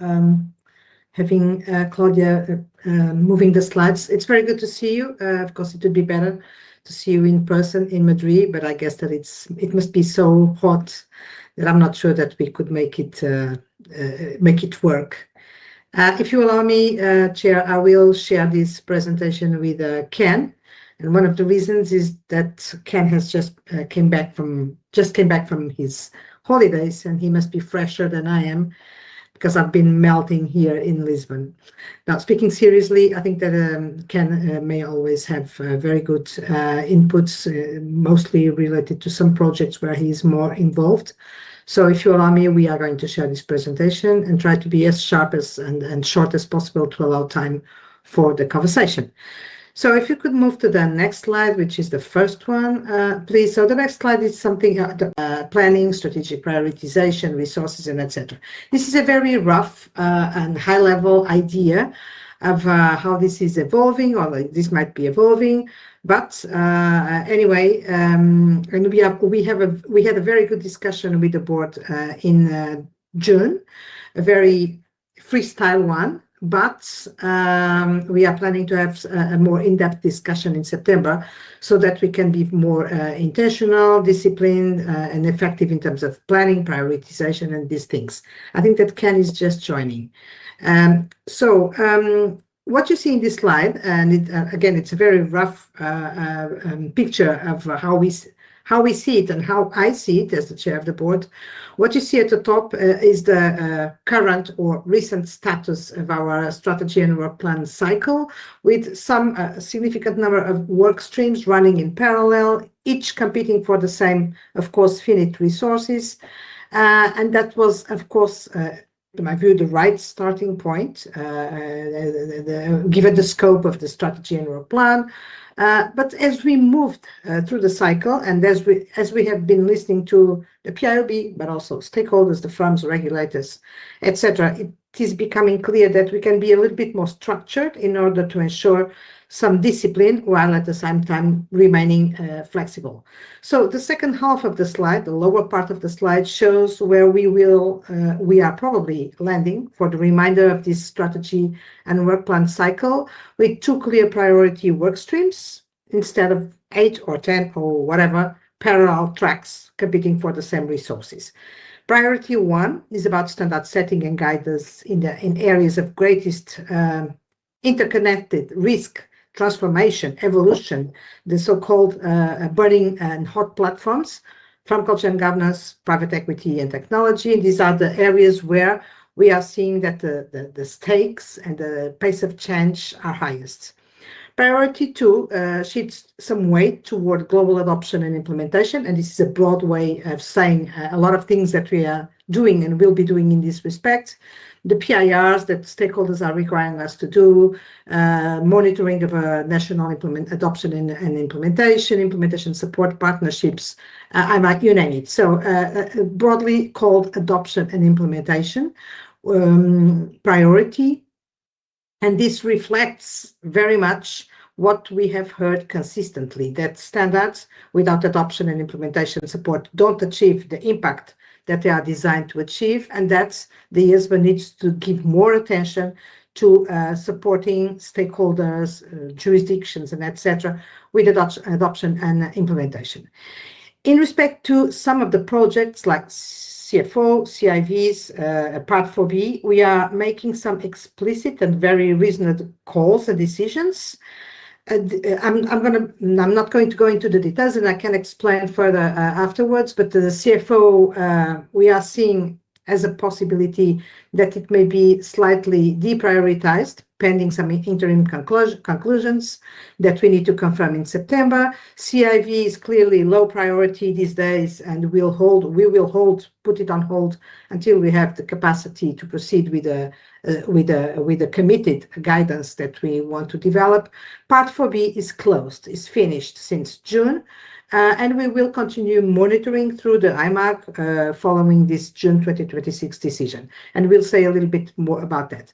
having Claudia moving the slides. It's very good to see you. Of course, it would be better to see you in person in Madrid, but I guess that it must be so hot that I'm not sure that we could make it work. If you allow me, Chair, I will share this presentation with Ken. And one of the reasons is that Ken has just came back from his holidays, and he must be fresher than I am because I've been melting here in Lisbon. Now, speaking seriously, I think that Ken may always have very good inputs, mostly related to some projects where he is more involved. So if you allow me, we are going to share this presentation and try to be as sharp and short as possible to allow time for the conversation. So if you could move to the next slide, which is the first one, please. So the next slide is something planning, strategic prioritization, resources, and etc. This is a very rough and high-level idea of how this is evolving, or this might be evolving. But anyway, and we had a very good discussion with the board in June, a very freestyle one. But we are planning to have a more in-depth discussion in September so that we can be more intentional, disciplined, and effective in terms of planning, prioritization, and these things. I think that Ken is just joining. What you see in this slide, and again, it's a very rough picture of how we see it and how I see it as the chair of the board. What you see at the top is the current or recent status of our strategy and work plan cycle, with some significant number of work streams running in parallel, each competing for the same, of course, finite resources. And that was, of course, in my view, the right starting point, given the scope of the strategy and work plan. But as we moved through the cycle, and as we have been listening to the Piob, but also stakeholders, the firms, regulators, etc., it is becoming clear that we can be a little bit more structured in order to ensure some discipline while at the same time remaining flexible. So the second half of the slide, the lower part of the slide, shows where we are probably landing for the remainder of this strategy and work plan cycle, with 2 clear priority work streams instead of 8 or 10 or whatever parallel tracks competing for the same resources. Priority 1 is about standard setting and guidance in areas of greatest interconnected risk, transformation, evolution, the so-called burning and hot platforms, farm culture and governance, private equity and technology. These are the areas where we are seeing that the stakes and the pace of change are highest. Priority 2 shifts some weight toward global adoption and implementation, and this is a broad way of saying a lot of things that we are doing and will be doing in this respect. The PIRs that stakeholders are requiring us to do, monitoring of national adoption and implementation support partnerships, I might you name it. So broadly called adoption and implementation priority. And this reflects very much what we have heard consistently, that standards without adoption and implementation support don't achieve the impact that they are designed to achieve, and that the ISBA needs to give more attention to supporting stakeholders, jurisdictions, and etc. with adoption and implementation. In respect to some of the projects like CFO, CIVs, Part 4B, we are making some explicit and very reasoned calls and decisions. I'm not going to go into the details, and I can explain further afterwards. But the CFO, we are seeing as a possibility that it may be slightly deprioritized, pending some interim conclusions that we need to confirm in September. CIV is clearly low priority these days, and we will put it on hold until we have the capacity to proceed with the committed guidance that we want to develop. Part 4B is closed, is finished since June. And we will continue monitoring through the IMAG following this June 2026 decision. And we'll say a little bit more about that.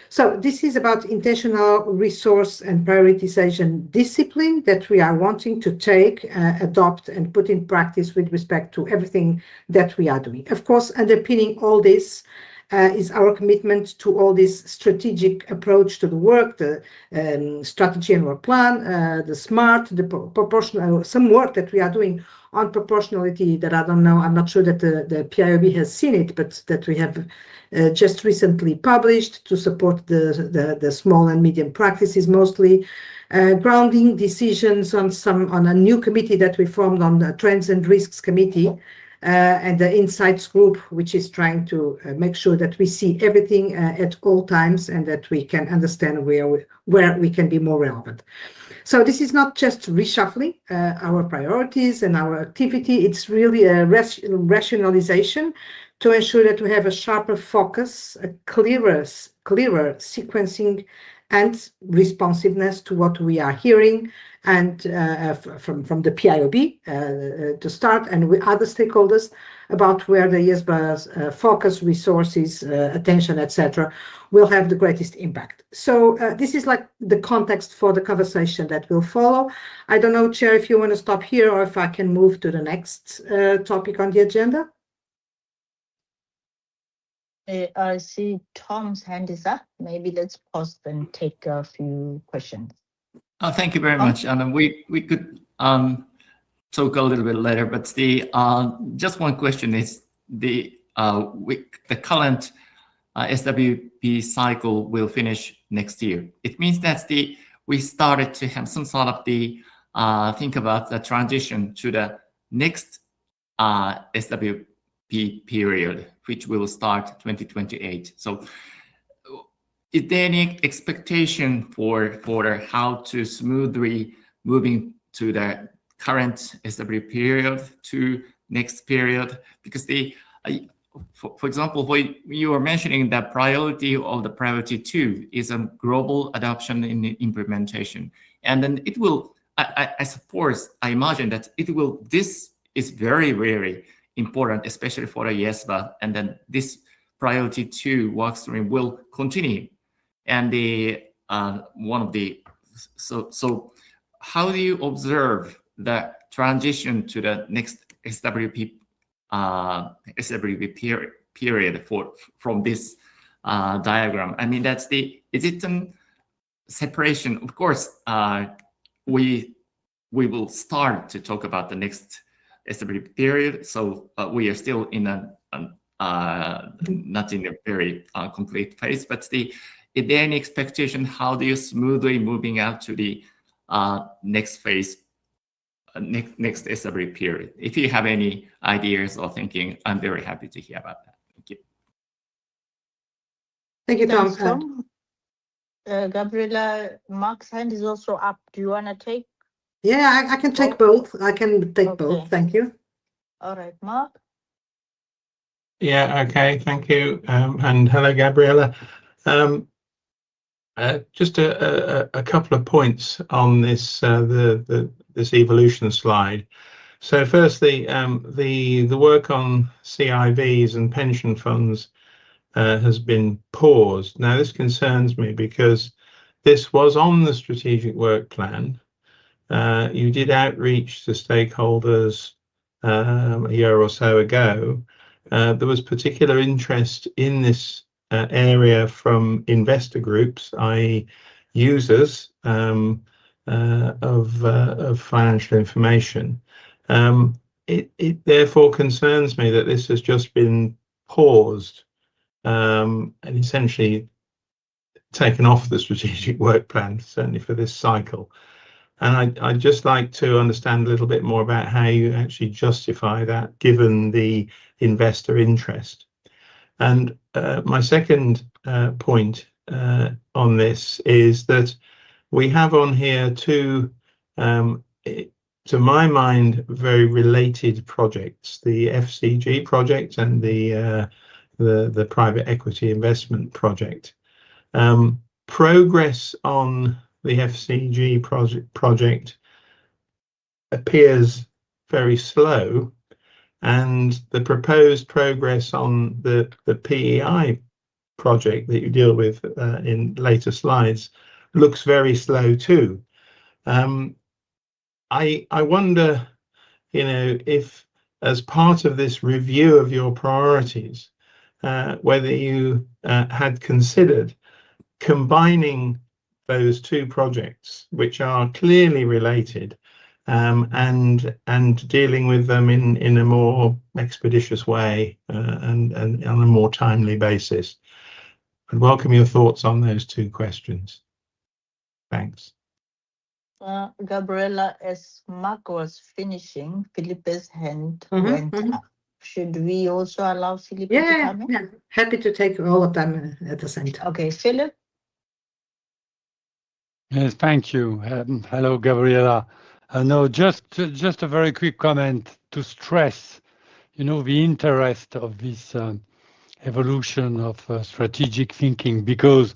So this is about intentional resource and prioritization discipline that we are wanting to take, adopt, and put in practice with respect to everything that we are doing. Of course, underpinning all this is our commitment to all this strategic approach to the work, the strategy and work plan, the SMART, the proportional, some work that we are doing on proportionality that I don't know, I'm not sure that the Piob has seen it, but that we have just recently published to support the small and medium practices mostly. Grounding decisions on a new committee that we formed on the Trends and Risks Committee, and the Insights Group, which is trying to make sure that we see everything at all times and that we can understand where we can be more relevant. So this is not just reshuffling our priorities and our activity, it's really a rationalization to ensure that we have a sharper focus, a clearer sequencing and responsiveness to what we are hearing and from the Piob to start, and with other stakeholders about where the ISBA's focus, resources, attention, etc., will have the greatest impact. So this is like the context for the conversation that will follow. I don't know, Chair, if you want to stop here or if I can move to the next topic on the agenda. I see Tom's hand is up. Maybe let's pause and take a few questions. Thank you very much. And we could talk a little bit later, but the just one question is the current SWP cycle will finish next year. It means that we started to have some sort of think about the transition to the next SWP period, which will start 2028. So is there any expectation for how to smoothly moving to the current SW period to next period? Because for example, when you were mentioning that priority of the priority 2 is a global adoption in implementation, and then it will, I suppose, I imagine that this is very, very important, especially for the ISBA, and then this priority 2 workstream will continue. And so how do you observe the transition to the next SWP period from this diagram? I mean, is it a separation? Of course, we will start to talk about the next SWP period. So we are still in not in a very complete phase, but is there any expectation? How do you smoothly moving out to the next phase, next SWP period? If you have any ideas or thinking, I'm very happy to hear about that. Thank you. Thank you, Tom. Thanks, Tom. Gabriela, Mark's hand is also up. Do you want to take? Yeah, I can take both. I can take both. Thank you. All right, Mark. Yeah, okay, thank you. And hello, Gabriela. Just a couple of points on this this evolution slide. So firstly, the work on CIVs and pension funds has been paused. Now this concerns me because this was on the strategic work plan. You did outreach to stakeholders a year or so ago. There was particular interest in this area from investor groups, i.e. users of financial information. it therefore concerns me that this has just been paused and essentially taken off the strategic work plan, certainly for this cycle. And I'd just like to understand a little bit more about how you actually justify that, given the investor interest. And my second point on this is that we have on here two, to my mind, very related projects: the FCG project and the private equity investment project. Progress on the FCG project appears very slow, and the proposed progress on the PEI project that you deal with in later slides looks very slow too. I wonder, if as part of this review of your priorities, whether you had considered combining those two projects, which are clearly related, and dealing with them in a more expeditious way and on a more timely basis. I'd welcome your thoughts on those two questions. Thanks. Gabriela, as Mark was finishing, Philippe's hand went up. Should we also allow Philippe to come in? Yeah, happy to take all of them at the same time. Okay, Philip. Yes, thank you. Hello, Gabriela. No, just a very quick comment to stress, the interest of this evolution of strategic thinking, because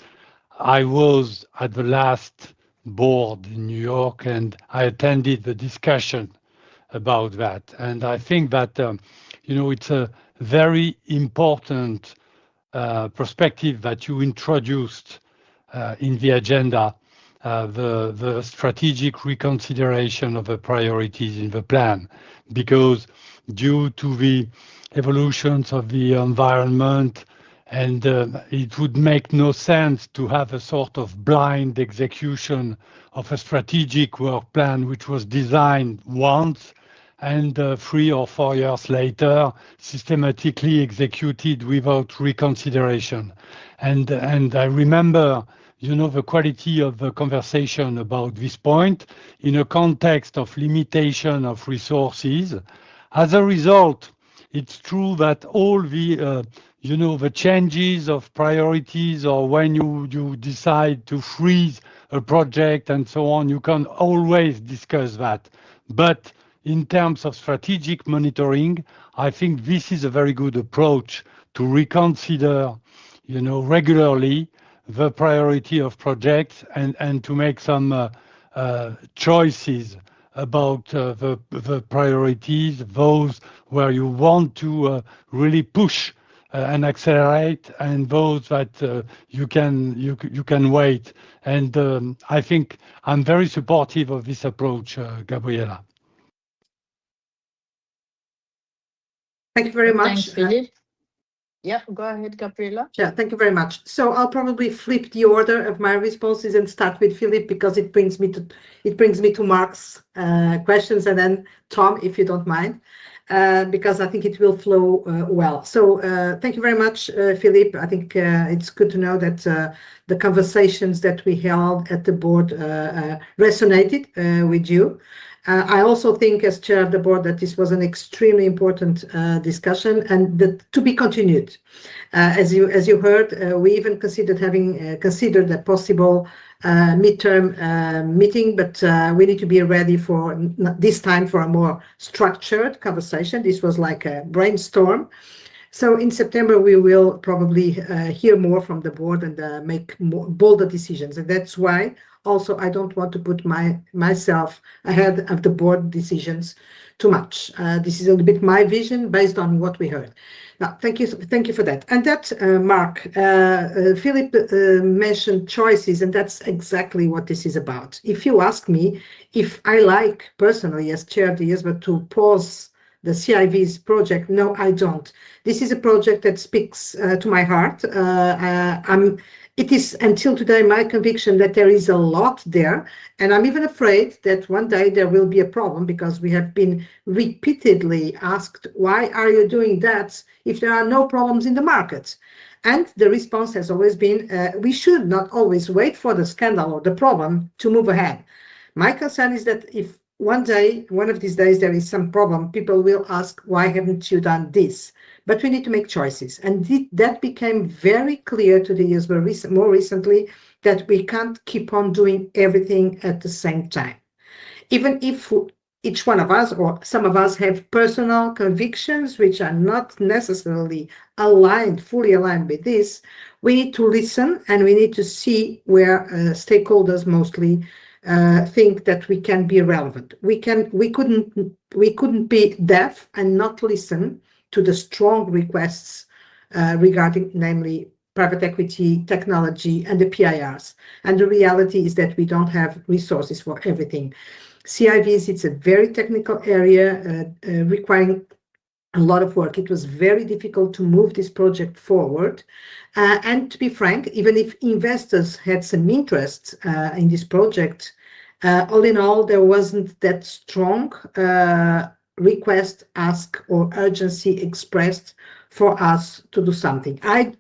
I was at the last board in New York and I attended the discussion about that. And I think that, it's a very important perspective that you introduced in the agenda, the strategic reconsideration of the priorities in the plan, because due to the evolutions of the environment, and it would make no sense to have a sort of blind execution of a strategic work plan which was designed once and 3 or 4 years later systematically executed without reconsideration. And I remember, the quality of the conversation about this point in a context of limitation of resources. As a result, it's true that all the the changes of priorities, or when you decide to freeze a project and so on, you can always discuss that. But in terms of strategic monitoring, I think this is a very good approach to reconsider, regularly the priority of projects and to make some choices about the priorities, those where you want to really push and accelerate, and those that you can wait. And I think I'm very supportive of this approach, Gabriela. Thank you very much. Thanks, Philip. Yeah, go ahead, Gabriela. Yeah, thank you very much. So I'll probably flip the order of my responses and start with Philip, because it brings me to Mark's questions, and then Tom, if you don't mind, because I think it will flow well. So thank you very much, Philip. I think it's good to know that the conversations that we held at the board resonated with you. I also think, as chair of the board, that this was an extremely important discussion, and that to be continued. As you heard, we even considered a possible midterm meeting, but we need to be ready for this time for a more structured conversation. This was like a brainstorm. So in September, we will probably hear more from the board and make more bolder decisions. And that's why also I don't want to put myself ahead of the board decisions too much. This is a little bit my vision based on what we heard. Now, thank you for that. And that, Mark, Philip mentioned choices, and that's exactly what this is about. If you ask me if I like personally, as chair of the ESBA, to pause the CIV's project, no, I don't. This is a project that speaks to my heart. it is until today my conviction that there is a lot there, and I'm even afraid that one day there will be a problem, because we have been repeatedly asked, why are you doing that if there are no problems in the market? And the response has always been, we should not always wait for the scandal or the problem to move ahead. My concern is that if one day, one of these days, there is some problem, people will ask, why haven't you done this? But we need to make choices. And that became very clear to the user more recently, that we can't keep on doing everything at the same time. Even if each one of us or some of us have personal convictions which are not necessarily fully aligned with this, we need to listen, and we need to see where stakeholders mostly think that we can be relevant. We couldn't be deaf and not listen to the strong requests regarding, namely, private equity, technology, and the PIRs. And the reality is that we don't have resources for everything. CIVs, it's a very technical area requiring a lot of work. It was very difficult to move this project forward. And to be frank, even if investors had some interest in this project, all in all, there wasn't that strong request, ask, or urgency expressed for us to do something. I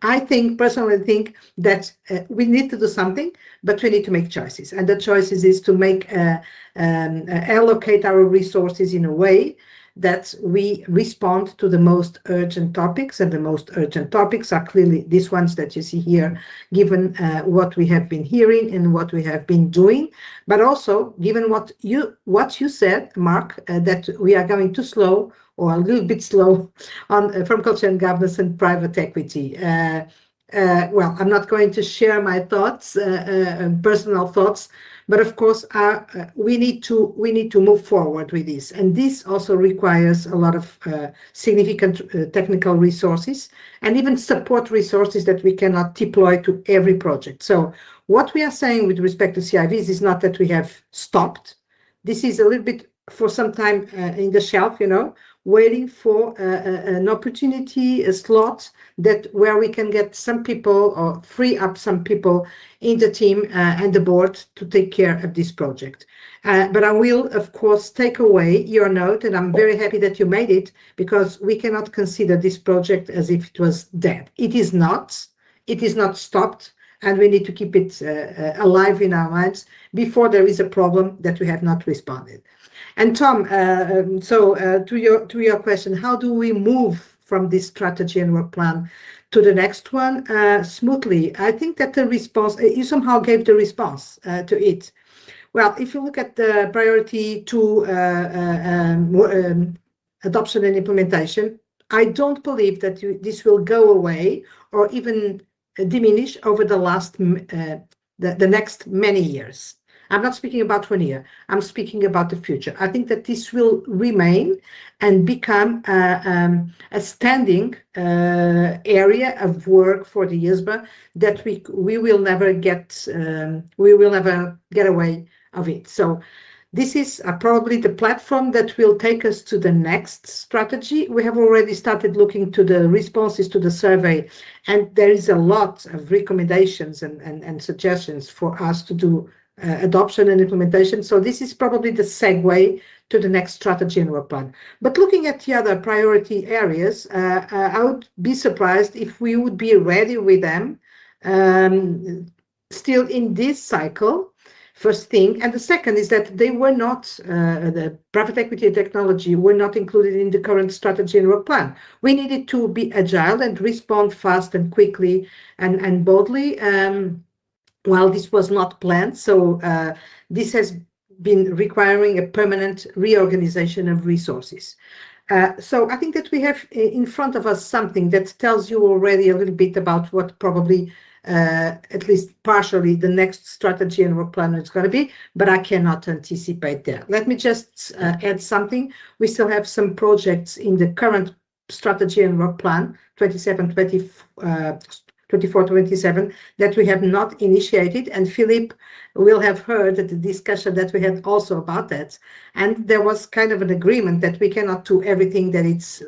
personally think that we need to do something, but we need to make choices. And the choices is to make allocate our resources in a way that we respond to the most urgent topics, and the most urgent topics are clearly these ones that you see here, given what we have been hearing and what we have been doing, but also given what you said, Mark, that we are going too slow, or a little bit slow, on from culture and governance and private equity. Well, I'm not going to share my thoughts, personal thoughts, but of course, we need to move forward with this, and this also requires a lot of significant technical resources, and even support resources that we cannot deploy to every project. So, what we are saying with respect to CIVs is not that we have stopped. This is a little bit for some time in the shelf, waiting for an opportunity, a slot where we can get some people or free up some people in the team and the board to take care of this project. But I will, of course, take away your note, and I'm very happy that you made it, because we cannot consider this project as if it was dead. It is not stopped, and we need to keep it alive in our minds before there is a problem that we have not responded. And Tom, to your question, how do we move from this strategy and work plan to the next one smoothly? I think that the response, you somehow gave the response to it. Well, if you look at the priority to adoption and implementation, I don't believe that this will go away or even diminish over the next many years. I'm not speaking about 1 year. I'm speaking about the future. I think that this will remain and become a standing area of work for the ISBA that we will never get away of it. So this is probably the platform that will take us to the next strategy. We have already started looking to the responses to the survey, and there is a lot of recommendations and suggestions for us to do adoption and implementation. So this is probably the segue to the next strategy and work plan. But looking at the other priority areas, I would be surprised if we would be ready with them still in this cycle, first thing. And the second is that they were not, the private equity and technology were not included in the current strategy and work plan. We needed to be agile and respond fast and quickly and boldly. While this was not planned, so this has been requiring a permanent reorganization of resources. So I think that we have in front of us something that tells you already a little bit about what probably, at least partially, the next strategy and work plan is going to be, but I cannot anticipate that. Let me just add something. We still have some projects in the current strategy and work plan, 24-27 that we have not initiated, and Philippe will have heard the discussion that we had also about that. And there was kind of an agreement that we cannot do everything that it's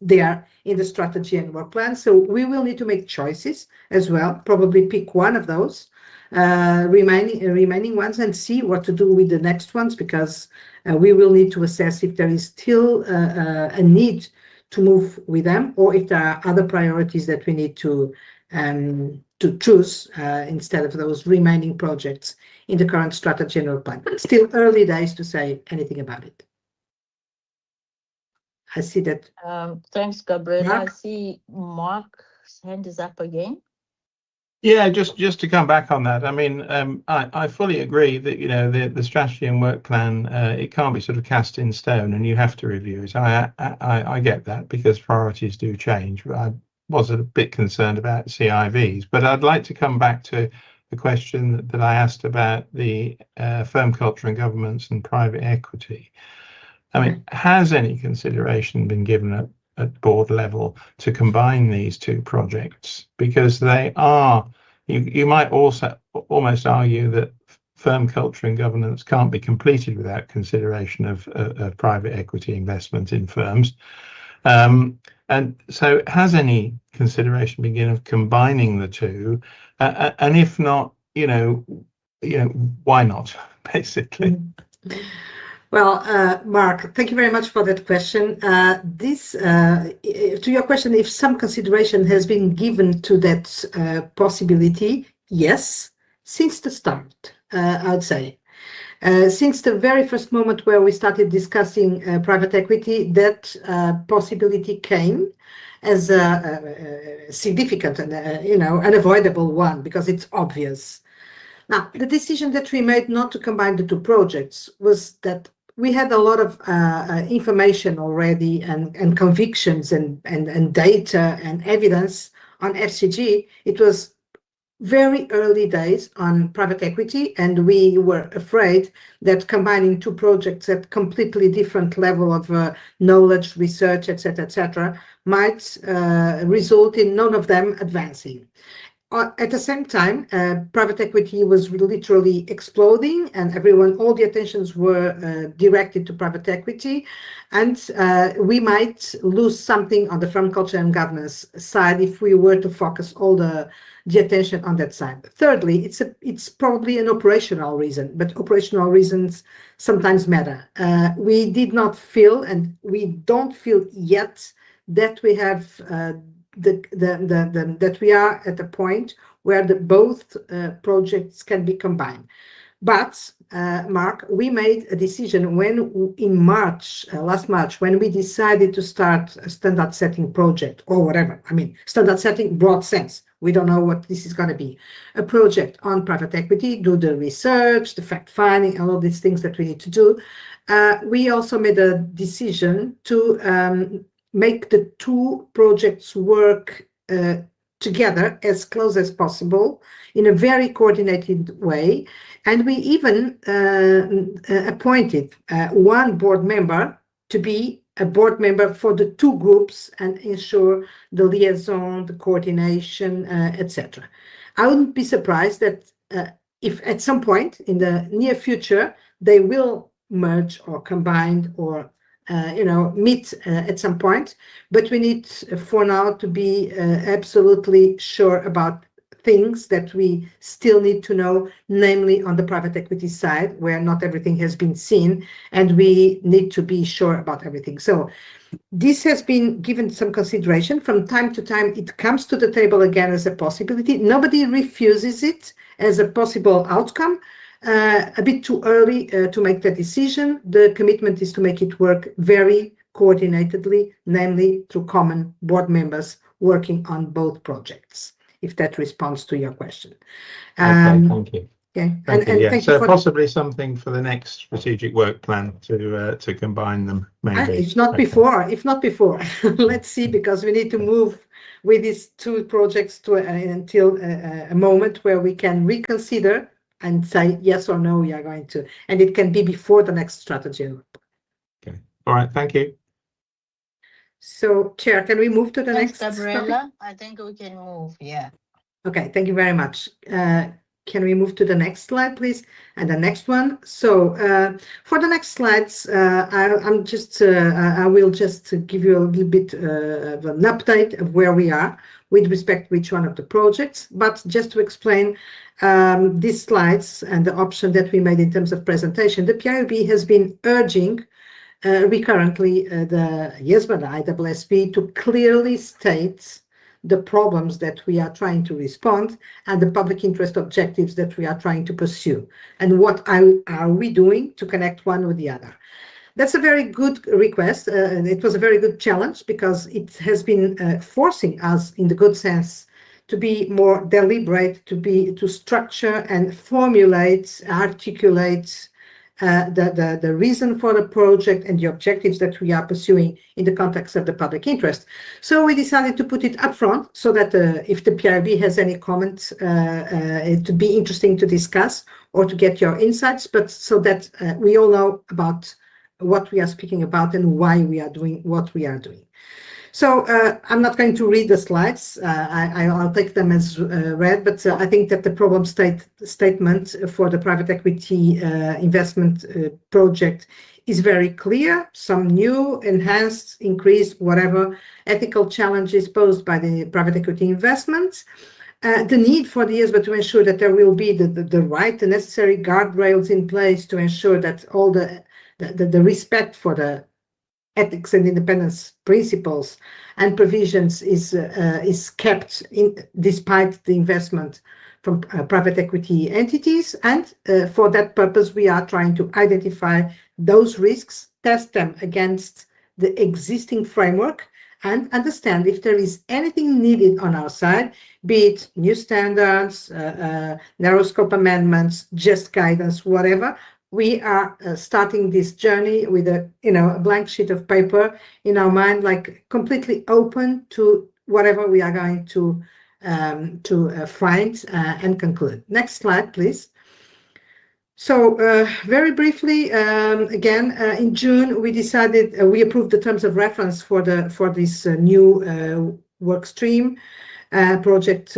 there in the strategy and work plan. So we will need to make choices as well, probably pick one of those remaining ones and see what to do with the next ones, because we will need to assess if there is still a need to move with them, or if there are other priorities that we need to choose instead of those remaining projects in the current strategy and work plan. Still early days to say anything about it. I see that. Thanks, Gabriela. Mark? I see Mark's hand is up again. Yeah, just to come back on that. I mean, I fully agree that, you know, the strategy and work plan, it can't be sort of cast in stone, and you have to review it. I get that, because priorities do change. But I was a bit concerned about CIVs, but I'd like to come back to the question that I asked about the firm culture and governance and private equity. I mean, has any consideration been given at board level to combine these two projects? Because they are, you might also almost argue that firm culture and governance can't be completed without consideration of private equity investment in firms. And so has any consideration been given of combining the two? And if not, you know, why not, basically? Well, Mark, thank you very much for that question. To your question, if some consideration has been given to that possibility, yes, since the start, I would say. Since the very first moment where we started discussing private equity, that possibility came as a significant and unavoidable one, because it's obvious. Now, the decision that we made not to combine the two projects was that we had a lot of information already, and convictions and data and evidence on FCG. It was very early days on private equity, and we were afraid that combining two projects at completely different level of knowledge, research, etc., might result in none of them advancing. At the same time, private equity was literally exploding, and all the attentions were directed to private equity, and we might lose something on the firm culture and governance side if we were to focus all the attention on that side. Thirdly, it's probably an operational reason, but operational reasons sometimes matter. We did not feel, and we don't feel yet, that we have that we are at a point where both projects can be combined. But Mark, we made a decision when in March, last March, when we decided to start a standard setting project or whatever. I mean, standard setting, broad sense. We don't know what this is going to be. A project on private equity, do the research, the fact finding, all of these things that we need to do. We also made a decision to make the two projects work together as close as possible in a very coordinated way. And we even appointed one board member to be a board member for the two groups and ensure the liaison, the coordination, etc. I wouldn't be surprised that if at some point in the near future they will merge or combine or meet at some point, but we need for now to be absolutely sure about things that we still need to know, namely on the private equity side, where not everything has been seen, and we need to be sure about everything. So this has been given some consideration. From time to time, it comes to the table again as a possibility. Nobody refuses it as a possible outcome. A bit too early to make that decision. The commitment is to make it work very coordinatedly, namely through common board members working on both projects, if that responds to your question. Okay, thank you. Okay. Thank you. Yeah. Thank So you for possibly something for the next strategic work plan to combine them, maybe. If not before, let's see, because we need to move with these two projects to until a moment where we can reconsider and say yes or no, we are going to, and it can be before the next strategy. Okay. All right. Thank you. So, Chair, can we move to the Thanks, next topic? Gabriela. I think we can move. Yeah. Okay, thank you very much. Can we move to the next slide, please? And the next one. So for the next slides, I will just give you a little bit of an update of where we are with respect to each one of the projects. But just to explain these slides and the option that we made in terms of presentation, the Piob has been urging recurrently the IESB, the ISSB, to clearly state the problems that we are trying to respond and the public interest objectives that we are trying to pursue, and what are we doing to connect one with the other. That's a very good request, and it was a very good challenge because it has been forcing us, in the good sense, to be more deliberate, to structure and formulate, articulate the reason for the project and the objectives that we are pursuing in the context of the public interest. So we decided to put it up front so that if the Piob has any comments, it would be interesting to discuss or to get your insights, but so that we all know about what we are speaking about and why we are doing what we are doing. So I'm not going to read the slides. I'll take them as read, but I think that the problem statement for the private equity investment project is very clear. Some new, enhanced, increased, whatever ethical challenges posed by the private equity investments. The need for the IESB to ensure that there will be the right, the necessary guardrails in place to ensure that all the respect for the ethics and independence principles and provisions is kept in despite the investment from private equity entities, and for that purpose we are trying to identify those risks, test them against the existing framework, and understand if there is anything needed on our side, be it new standards, narrow scope amendments, just guidance, whatever. We are starting this journey with a blank sheet of paper in our mind, like completely open to whatever we are going to find and conclude. Next slide, please. So very briefly, again, in June we decided we approved the terms of reference for this new work stream. Project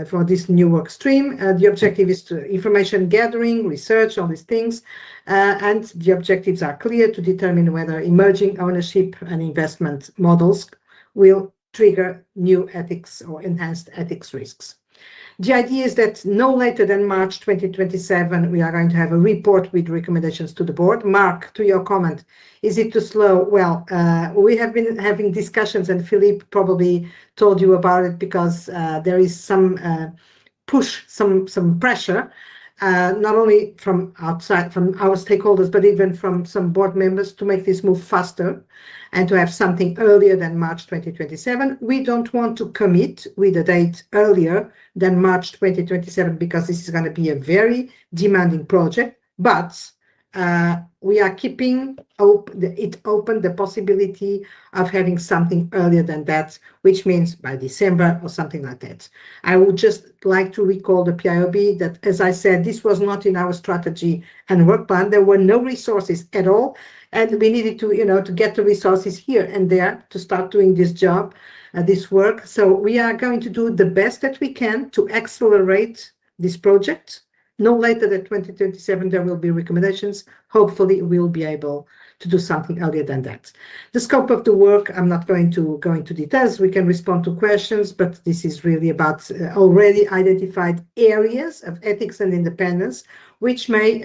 for this new work stream. The objective is information gathering, research, all these things, and the objectives are clear: to determine whether emerging ownership and investment models will trigger new ethics or enhanced ethics risks. The idea is that no later than March 2027, we are going to have a report with recommendations to the board. Mark, to your comment, is it too slow? Well, we have been having discussions, and Philippe probably told you about it, because there is some push, some pressure, not only from outside, from our stakeholders, but even from some board members, to make this move faster and to have something earlier than March 2027. We don't want to commit with a date earlier than March 2027 because this is going to be a very demanding project, but we are keeping it open, the possibility of having something earlier than that, which means by December or something like that. I would just like to recall the Piob that, as I said, this was not in our strategy and work plan. There were no resources at all, and we needed to, to get the resources here and there to start doing this job, this work. So we are going to do the best that we can to accelerate this project. No later than 2027, there will be recommendations. Hopefully, we'll be able to do something earlier than that. The scope of the work, I'm not going to go into details. We can respond to questions, but this is really about already identified areas of ethics and independence, which may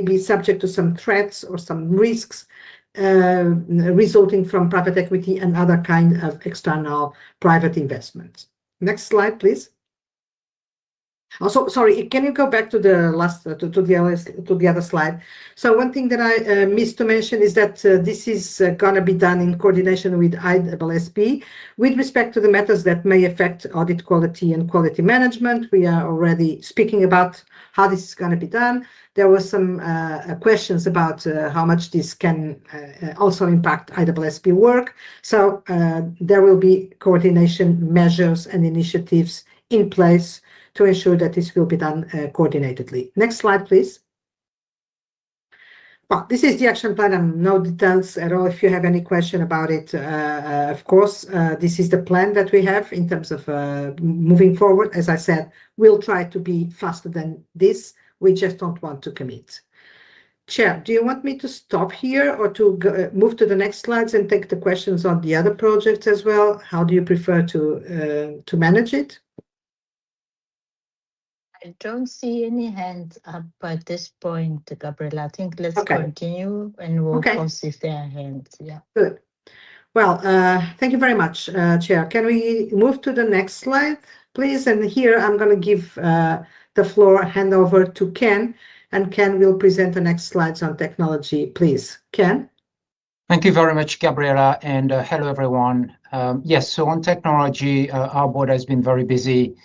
be subject to some threats or some risks resulting from private equity and other kind of external private investments. Next slide, please. Also, sorry, can you go back to the last to the other slide? So one thing that I missed to mention is that this is going to be done in coordination with ISSB with respect to the matters that may affect audit quality and quality management. We are already speaking about how this is going to be done. There were some questions about how much this can also impact ISSB work. So there will be coordination measures and initiatives in place to ensure that this will be done coordinatedly. Next slide, please. Well, this is the action plan and no details at all. If you have any question about it, of course, this is the plan that we have in terms of moving forward. As I said, we'll try to be faster than this. We just don't want to commit. Chair, do you want me to stop here or to move to the next slides and take the questions on the other projects as well? How do you prefer to manage it? I don't see any hands up at this point, Gabriela. I think let's continue and we'll pause if there are hands. Yeah. Good. Well, thank you very much, Chair. Can we move to the next slide, please? And here I'm going to give the floor, hand over to Ken, and Ken will present the next slides on technology, please. Ken? Thank you very much, Gabriela, and hello, everyone. Yes, so on technology, our board has been very busy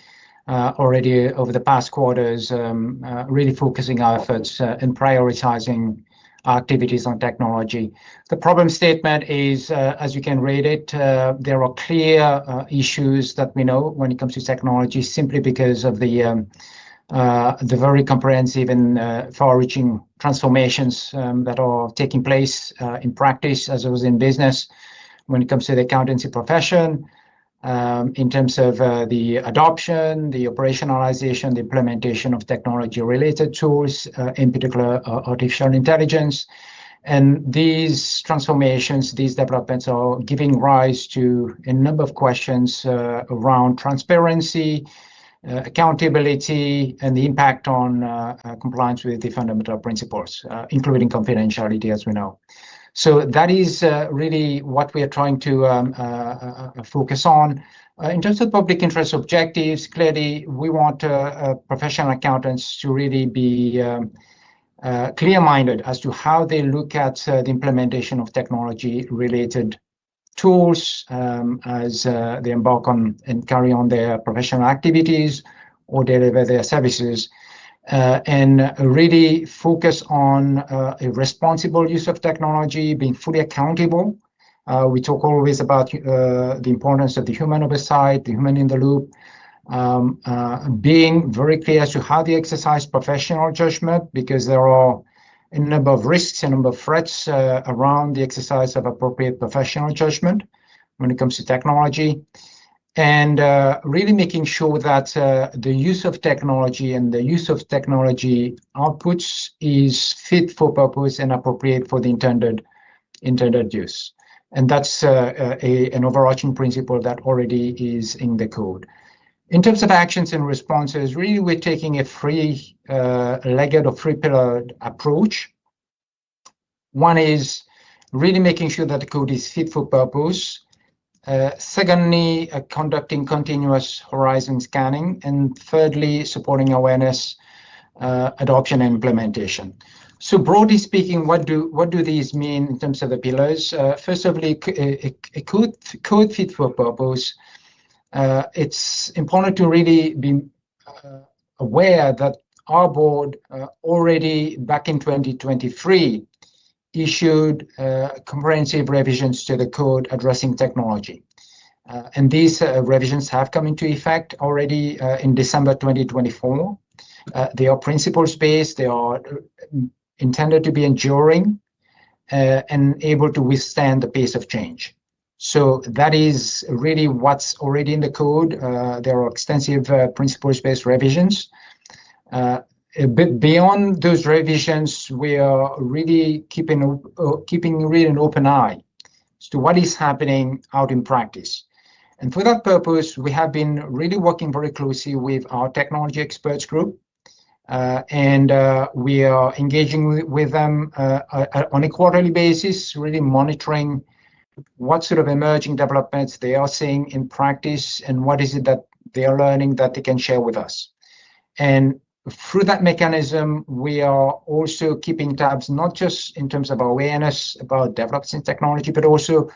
already over the past quarters, really focusing our efforts and prioritizing our activities on technology. The problem statement is, as you can read it, there are clear issues that we know when it comes to technology, simply because of the very comprehensive and far-reaching transformations that are taking place in practice as well as in business when it comes to the accountancy profession, in terms of the adoption, the operationalization, the implementation of technology-related tools, in particular artificial intelligence. And these transformations, these developments are giving rise to a number of questions around transparency, accountability, and the impact on compliance with the fundamental principles, including confidentiality, as we know. So that is really what we are trying to focus on. In terms of public interest objectives, clearly we want professional accountants to really be clear-minded as to how they look at the implementation of technology-related tools as they embark on and carry on their professional activities or deliver their services, and really focus on a responsible use of technology, being fully accountable. We talk always about the importance of the human oversight, the human in the loop, being very clear as to how they exercise professional judgment, because there are a number of risks, a number of threats around the exercise of appropriate professional judgment when it comes to technology. And really making sure that the use of technology and the use of technology outputs is fit for purpose and appropriate for the intended use. And that's an overarching principle that already is in the code. In terms of actions and responses, really we're taking a three-legged or three-pillared approach. One is really making sure that the code is fit for purpose. Secondly, conducting continuous horizon scanning, and thirdly, supporting awareness, adoption, and implementation. So broadly speaking, what do these mean in terms of the pillars? First of all, a code fit for purpose. It's important to really be aware that our board already back in 2023 issued comprehensive revisions to the code addressing technology. And these revisions have come into effect already in December 2024. They are principles-based, they are intended to be enduring and able to withstand the pace of change. So that is really what's already in the code. There are extensive principles-based revisions. A bit beyond those revisions, we are really keeping really an open eye as to what is happening out in practice. And for that purpose, we have been really working very closely with our technology experts group, and we are engaging with them on a quarterly basis, really monitoring what sort of emerging developments they are seeing in practice and what is it that they are learning that they can share with us. And through that mechanism, we are also keeping tabs, not just in terms of awareness about developments in technology, but also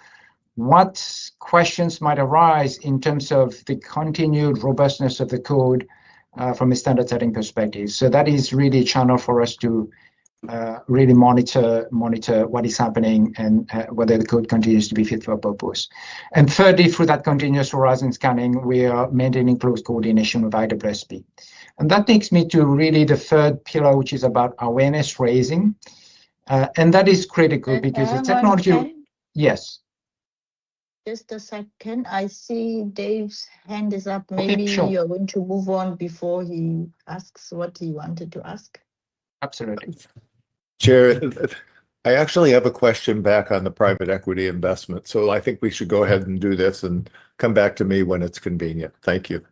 what questions might arise in terms of the continued robustness of the code from a standard setting perspective. So that is really a channel for us to really monitor what is happening and whether the code continues to be fit for purpose. And thirdly, through that continuous horizon scanning, we are maintaining close coordination with IWSP. And that takes me to really the third pillar, which is about awareness raising. And that is critical because the Hang on, technology, Ken. yes. Just a second. I see Dave's hand is up. Okay, Maybe sure. you're going to move on before he asks what he wanted to ask. Absolutely. Chair, I actually have a question back on the private equity investment. So I think we should go ahead and do this and come back to me when it's convenient. Thank you.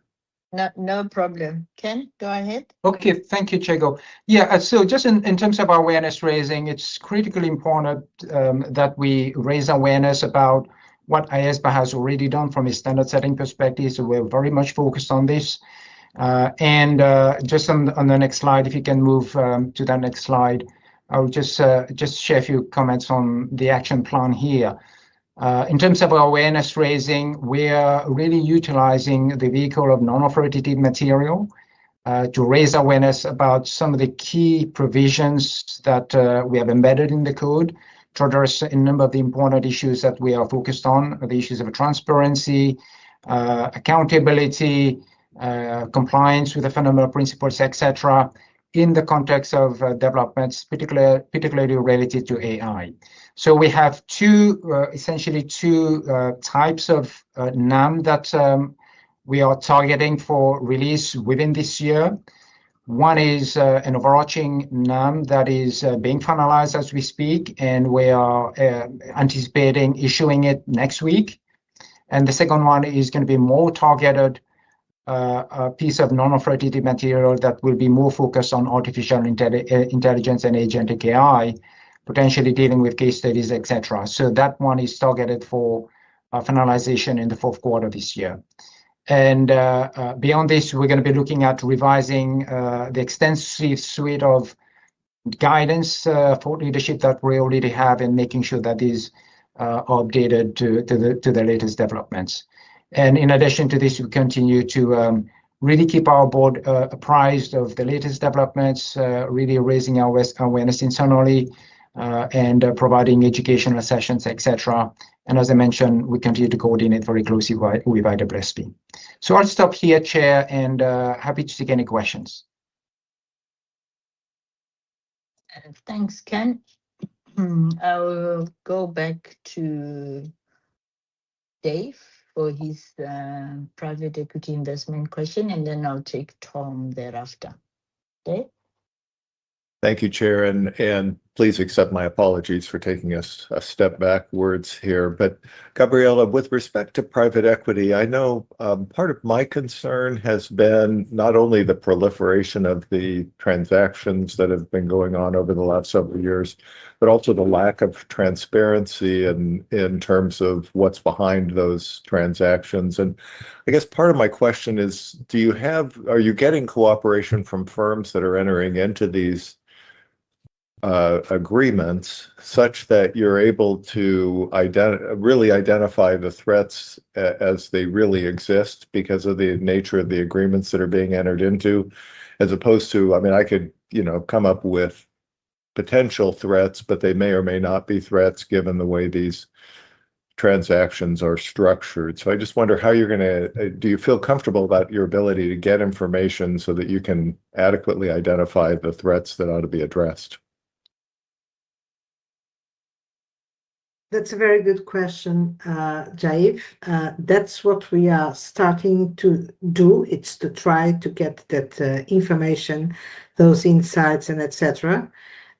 No problem. Ken, go ahead. Okay, thank you, Chego. Yeah, so just in terms of awareness raising, it's critically important that we raise awareness about what IESBA has already done from a standard setting perspective. So we're very much focused on this. Just on the next slide, if you can move to that next slide, I'll just share a few comments on the action plan here. In terms of awareness raising, we are really utilizing the vehicle of non-authoritative material to raise awareness about some of the key provisions that we have embedded in the code to address a number of the important issues that we are focused on, the issues of transparency, accountability, compliance with the fundamental principles, etc., in the context of developments, particularly related to AI. So we have essentially two types of NAM that we are targeting for release within this year. One is an overarching NAM that is being finalized as we speak, and we are anticipating issuing it next week. And the second one is going to be more targeted, a piece of non-authoritative material that will be more focused on artificial intelligence and agentic AI, potentially dealing with case studies, etc. So that one is targeted for finalization in the fourth quarter this year. And beyond this, we're going to be looking at revising the extensive suite of guidance for leadership that we already have and making sure that these are updated to the latest developments. And in addition to this, we continue to really keep our board apprised of the latest developments, really raising our awareness internally and providing educational sessions, etc. And as I mentioned, we continue to coordinate very closely with IWSP. So I'll stop here, Chair, and happy to take any questions. Thanks, Ken. I will go back to Dave for his private equity investment question, and then I'll take Tom thereafter. Dave? Thank you, Chair, and please accept my apologies for taking us a step backwards here. But Gabriela, with respect to private equity, I know part of my concern has been not only the proliferation of the transactions that have been going on over the last several years, but also the lack of transparency in terms of what's behind those transactions. And I guess part of my question is, are you getting cooperation from firms that are entering into these agreements such that you're able to really identify the threats as they really exist because of the nature of the agreements that are being entered into, as opposed to, I mean, I could, come up with potential threats, but they may or may not be threats given the way these transactions are structured. So I just wonder how you're going to, do you feel comfortable about your ability to get information so that you can adequately identify the threats that ought to be addressed? That's a very good question, Jaif. That's what we are starting to do. It's to try to get that information, those insights, and etc.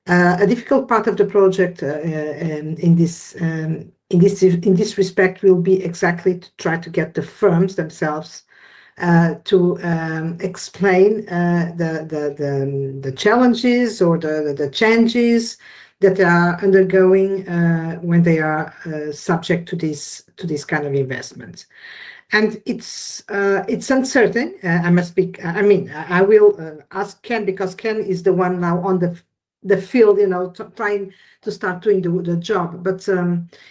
A difficult part of the project in this respect will be exactly to try to get the firms themselves to explain the challenges or the changes that they are undergoing when they are subject to this kind of investments. And it's uncertain. I must be. I mean, I will ask Ken, because Ken is the one now on the field, trying to start doing the job. But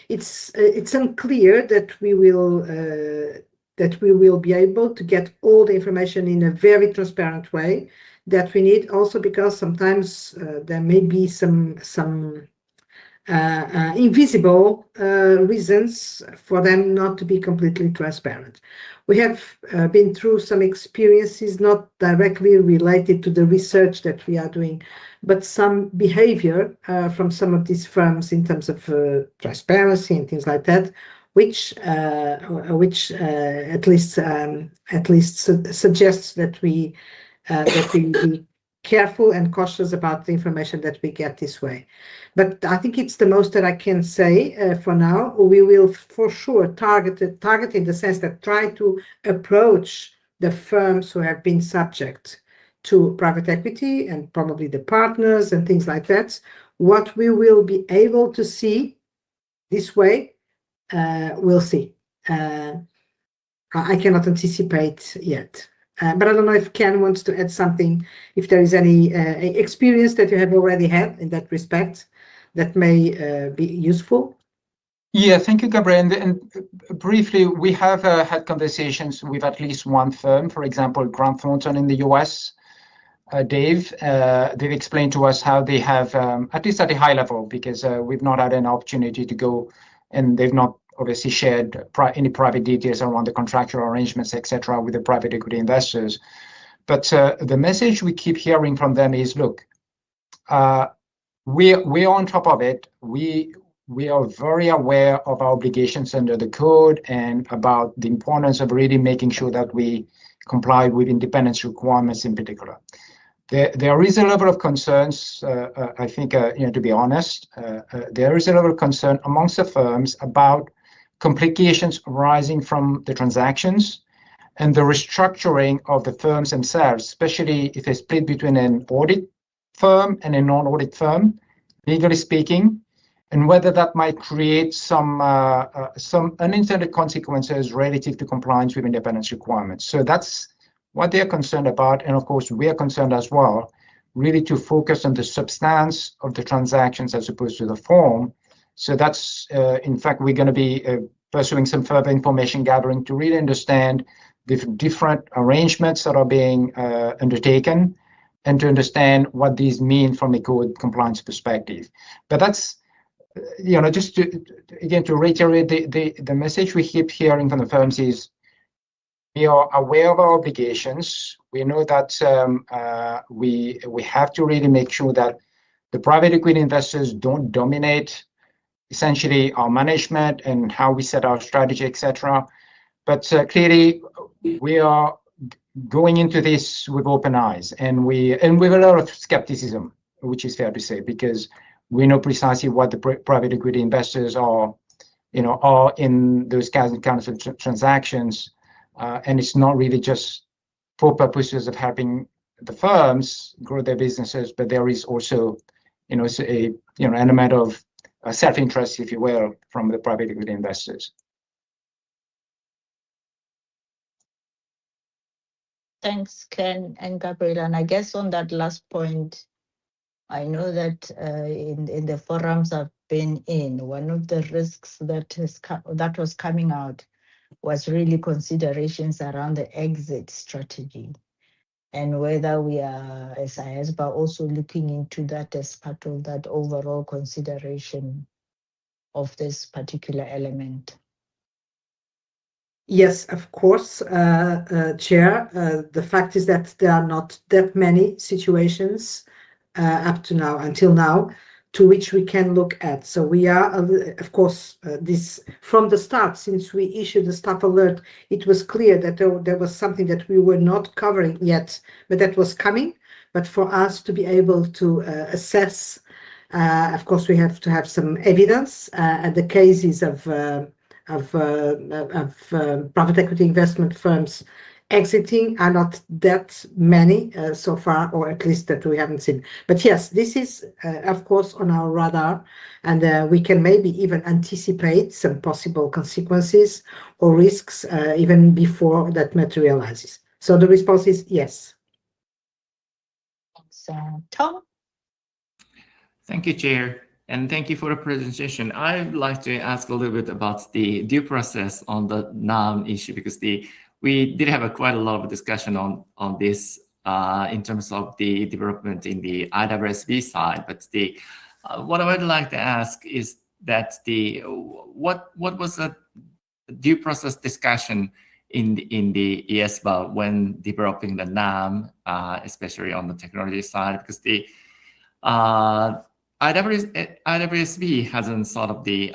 it's unclear that we will be able to get all the information in a very transparent way that we need, also because sometimes there may be some invisible reasons for them not to be completely transparent. We have been through some experiences not directly related to the research that we are doing, but some behavior from some of these firms in terms of transparency and things like that, which at least suggests that we be careful and cautious about the information that we get this way. But I think it's the most that I can say for now. We will for sure target in the sense that try to approach the firms who have been subject to private equity and probably the partners and things like that. What we will be able to see this way, we'll see. I cannot anticipate yet. But I don't know if Ken wants to add something, if there is any experience that you have already had in that respect that may be useful. Yeah, thank you, Gabriel. And briefly, we have had conversations with at least one firm, for example, Grant Thornton in the US. They've explained to us how they have, at least at a high level, because we've not had an opportunity to go, and they've not obviously shared any private details around the contractual arrangements, etc., with the private equity investors. But the message we keep hearing from them is, look, we're on top of it. We are very aware of our obligations under the code and about the importance of really making sure that we comply with independence requirements in particular. There is a level of concerns, I think, to be honest, there is a level of concern amongst the firms about complications arising from the transactions and the restructuring of the firms themselves, especially if they split between an audit firm and a non-audit firm, legally speaking, and whether that might create some unintended consequences relative to compliance with independence requirements. So that's what they're concerned about. And of course, we are concerned as well, really to focus on the substance of the transactions as opposed to the form. So that's, in fact, we're going to be pursuing some further information gathering to really understand the different arrangements that are being undertaken and to understand what these mean from a code compliance perspective. But that's, just to reiterate, the message we keep hearing from the firms is we are aware of our obligations. We know that we have to really make sure that the private equity investors don't dominate essentially our management and how we set our strategy, etc. But clearly, we are going into this with open eyes and with a lot of skepticism, which is fair to say, because we know precisely what the private equity investors are in those kinds of transactions, and it's not really just for purposes of helping the firms grow their businesses, but there is also, an element of self-interest, if you will, from the private equity investors. Thanks, Ken and Gabriel. And I guess on that last point, I know that in the forums I've been in, one of the risks that was coming out was really considerations around the exit strategy and whether we are, as IASBA, also looking into that as part of that overall consideration of this particular element. Yes, of course, Chair. The fact is that there are not that many situations until now, to which we can look at. So we are, of course, this from the start, since we issued the staff alert, it was clear that there was something that we were not covering yet, but that was coming. But for us to be able to assess, of course, we have to have some evidence. And the cases of private equity investment firms exiting are not that many so far, or at least that we haven't seen. But yes, this is, of course, on our radar, and we can maybe even anticipate some possible consequences or risks even before that materializes. So the response is yes. Thanks, Tom. Thank you, Chair. And thank you for the presentation. I'd like to ask a little bit about the due process on the NAM issue, because we did have quite a lot of discussion on this in terms of the development in the IWSB side, but what I would like to ask is that what was the due process discussion in the ESBA when developing the NAM, especially on the technology side, because the IWSB hasn't sort of the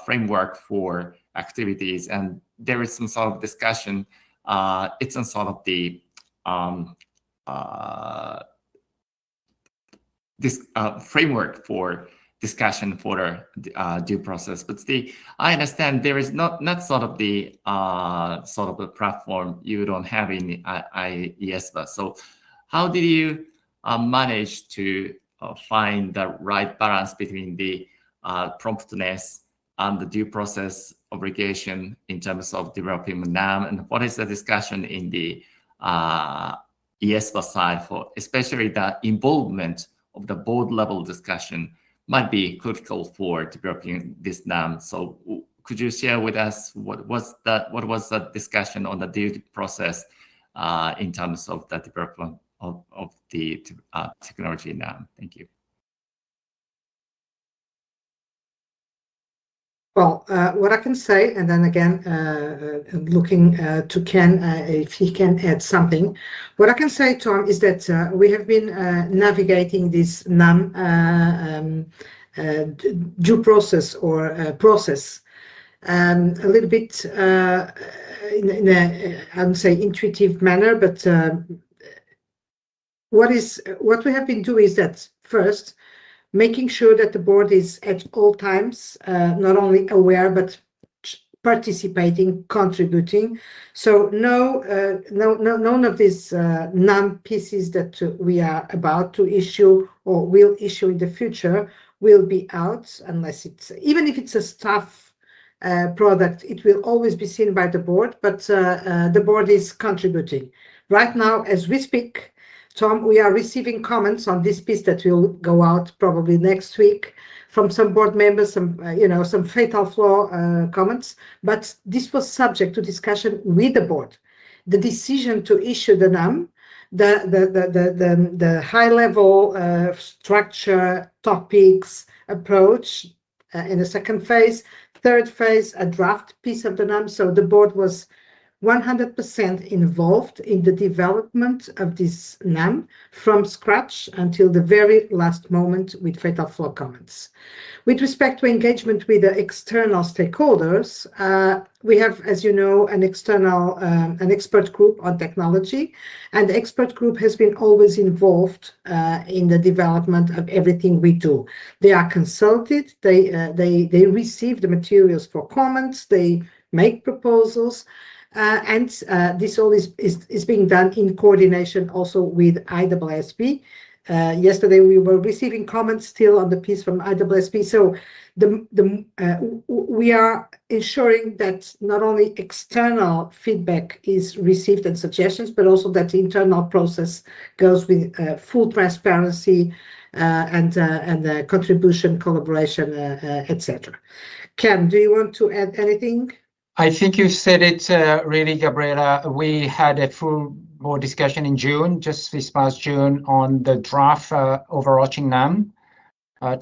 framework for activities, and there is some sort of discussion. It's on sort of the this framework for discussion for the due process. But I understand there is not sort of the sort of a platform you don't have in IESBA. So how did you manage to find the right balance between the promptness and the due process obligation in terms of developing NAM, and what is the discussion in the ESBA side for especially the involvement of the board level discussion might be critical for developing this NAM. So could you share with us what was the discussion on the due process in terms of the development of the technology NAM? Thank you. Well, what I can say, and then again, looking to Ken, if he can add something. What I can say, Tom, is that we have been navigating this NAM due process or process a little bit in a, I would say, intuitive manner. But what we have been doing is that first, making sure that the board is at all times not only aware but participating, contributing. So none of these NAM pieces that we are about to issue or will issue in the future will be out unless it's, even if it's a staff product, it will always be seen by the board, but the board is contributing. Right now, as we speak, Tom, we are receiving comments on this piece that will go out probably next week from some board members, some fatal flaw comments, but this was subject to discussion with the board. The decision to issue the NAM, the high level structure, topics, approach in the second phase, third phase, a draft piece of the NAM. So the board was 100% involved in the development of this NAM from scratch until the very last moment with fatal flaw comments. With respect to engagement with the external stakeholders, we have, as you know, an expert group on technology, and the expert group has been always involved in the development of everything we do. They are consulted, they receive the materials for comments, they make proposals, and this all is being done in coordination also with IWSB. Yesterday we were receiving comments still on the piece from IWSB. So we are ensuring that not only external feedback is received and suggestions, but also that the internal process goes with full transparency and contribution, collaboration, etc. Ken, do you want to add anything? I think you said it really, Gabriela. We had a full board discussion in June, just this past June, on the draft overarching NAM,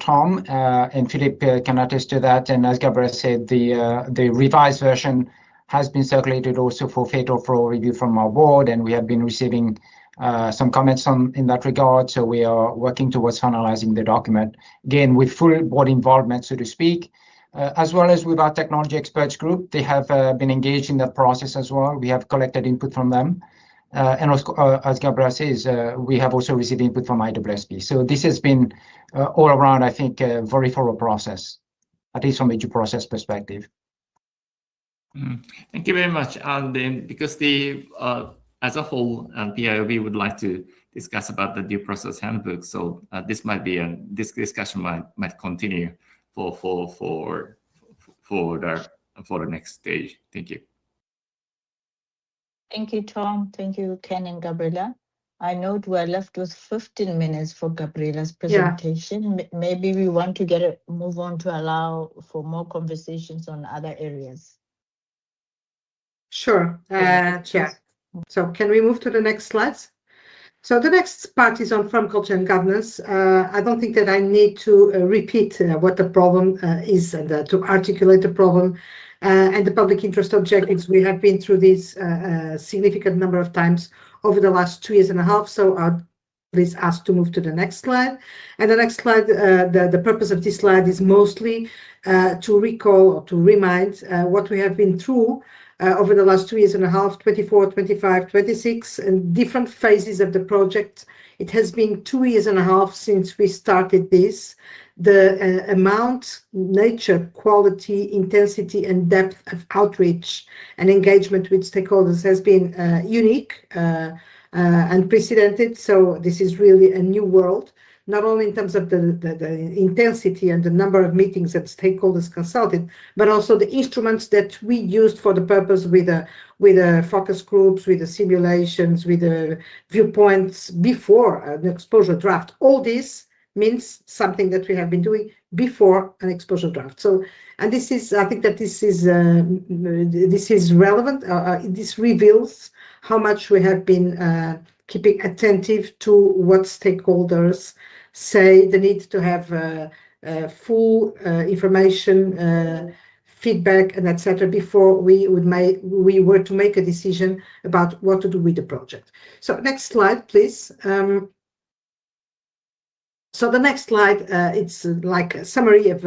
Tom, and Philip can attest to that. And as Gabriela said, the revised version has been circulated also for fatal flaw review from our board, and we have been receiving some comments in that regard. So we are working towards finalizing the document, again, with full board involvement, so to speak. As well as with our technology experts group. They have been engaged in that process as well. We have collected input from them. And also, as Gabriela says, we have also received input from IWSB. So this has been all around, I think, a very thorough process, at least from a due process perspective. Thank you very much. And then, because as a whole, Piob would like to discuss about the due process handbook. So this discussion might continue for the next stage. Thank you. Thank you, Tom. Thank you, Ken and Gabriela. I know we're left with 15 minutes for Gabriela's presentation. Yeah. Maybe we want to move on to allow for more conversations on other areas. Sure. Yeah. So can we move to the next slides? So the next part is on farm culture and governance. I don't think that I need to repeat what the problem is and to articulate the problem and the public interest objectives. We have been through this significant number of times over the last 2.5 years. So I'll please ask to move to the next slide. And the next slide, the purpose of this slide is mostly to recall or to remind what we have been through over the last 2.5 years, 24, 25, 26, and different phases of the project. It has been 2.5 years since we started this. The amount, nature, quality, intensity, and depth of outreach and engagement with stakeholders has been unique, unprecedented. So this is really a new world, not only in terms of the intensity and the number of meetings that stakeholders consulted, but also the instruments that we used for the purpose with the focus groups, with the simulations, with the viewpoints before an exposure draft. All this means something that we have been doing before an exposure draft. So, and this is, I think that this is relevant. This reveals how much we have been keeping attentive to what stakeholders say, the need to have full information, feedback, and etc. before we were to make a decision about what to do with the project. So next slide, please. So the next slide, it's like a summary of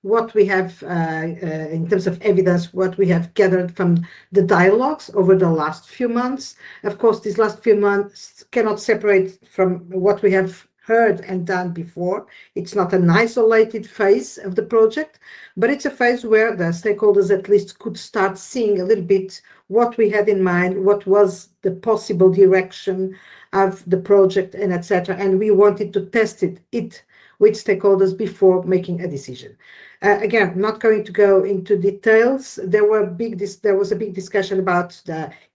what we have in terms of evidence, what we have gathered from the dialogues over the last few months. Of course, these last few months cannot separate from what we have heard and done before. It's not an isolated phase of the project, but it's a phase where the stakeholders at least could start seeing a little bit what we had in mind, what was the possible direction of the project, and etc. And we wanted to test it with stakeholders before making a decision. Again, not going to go into details. There was a big discussion about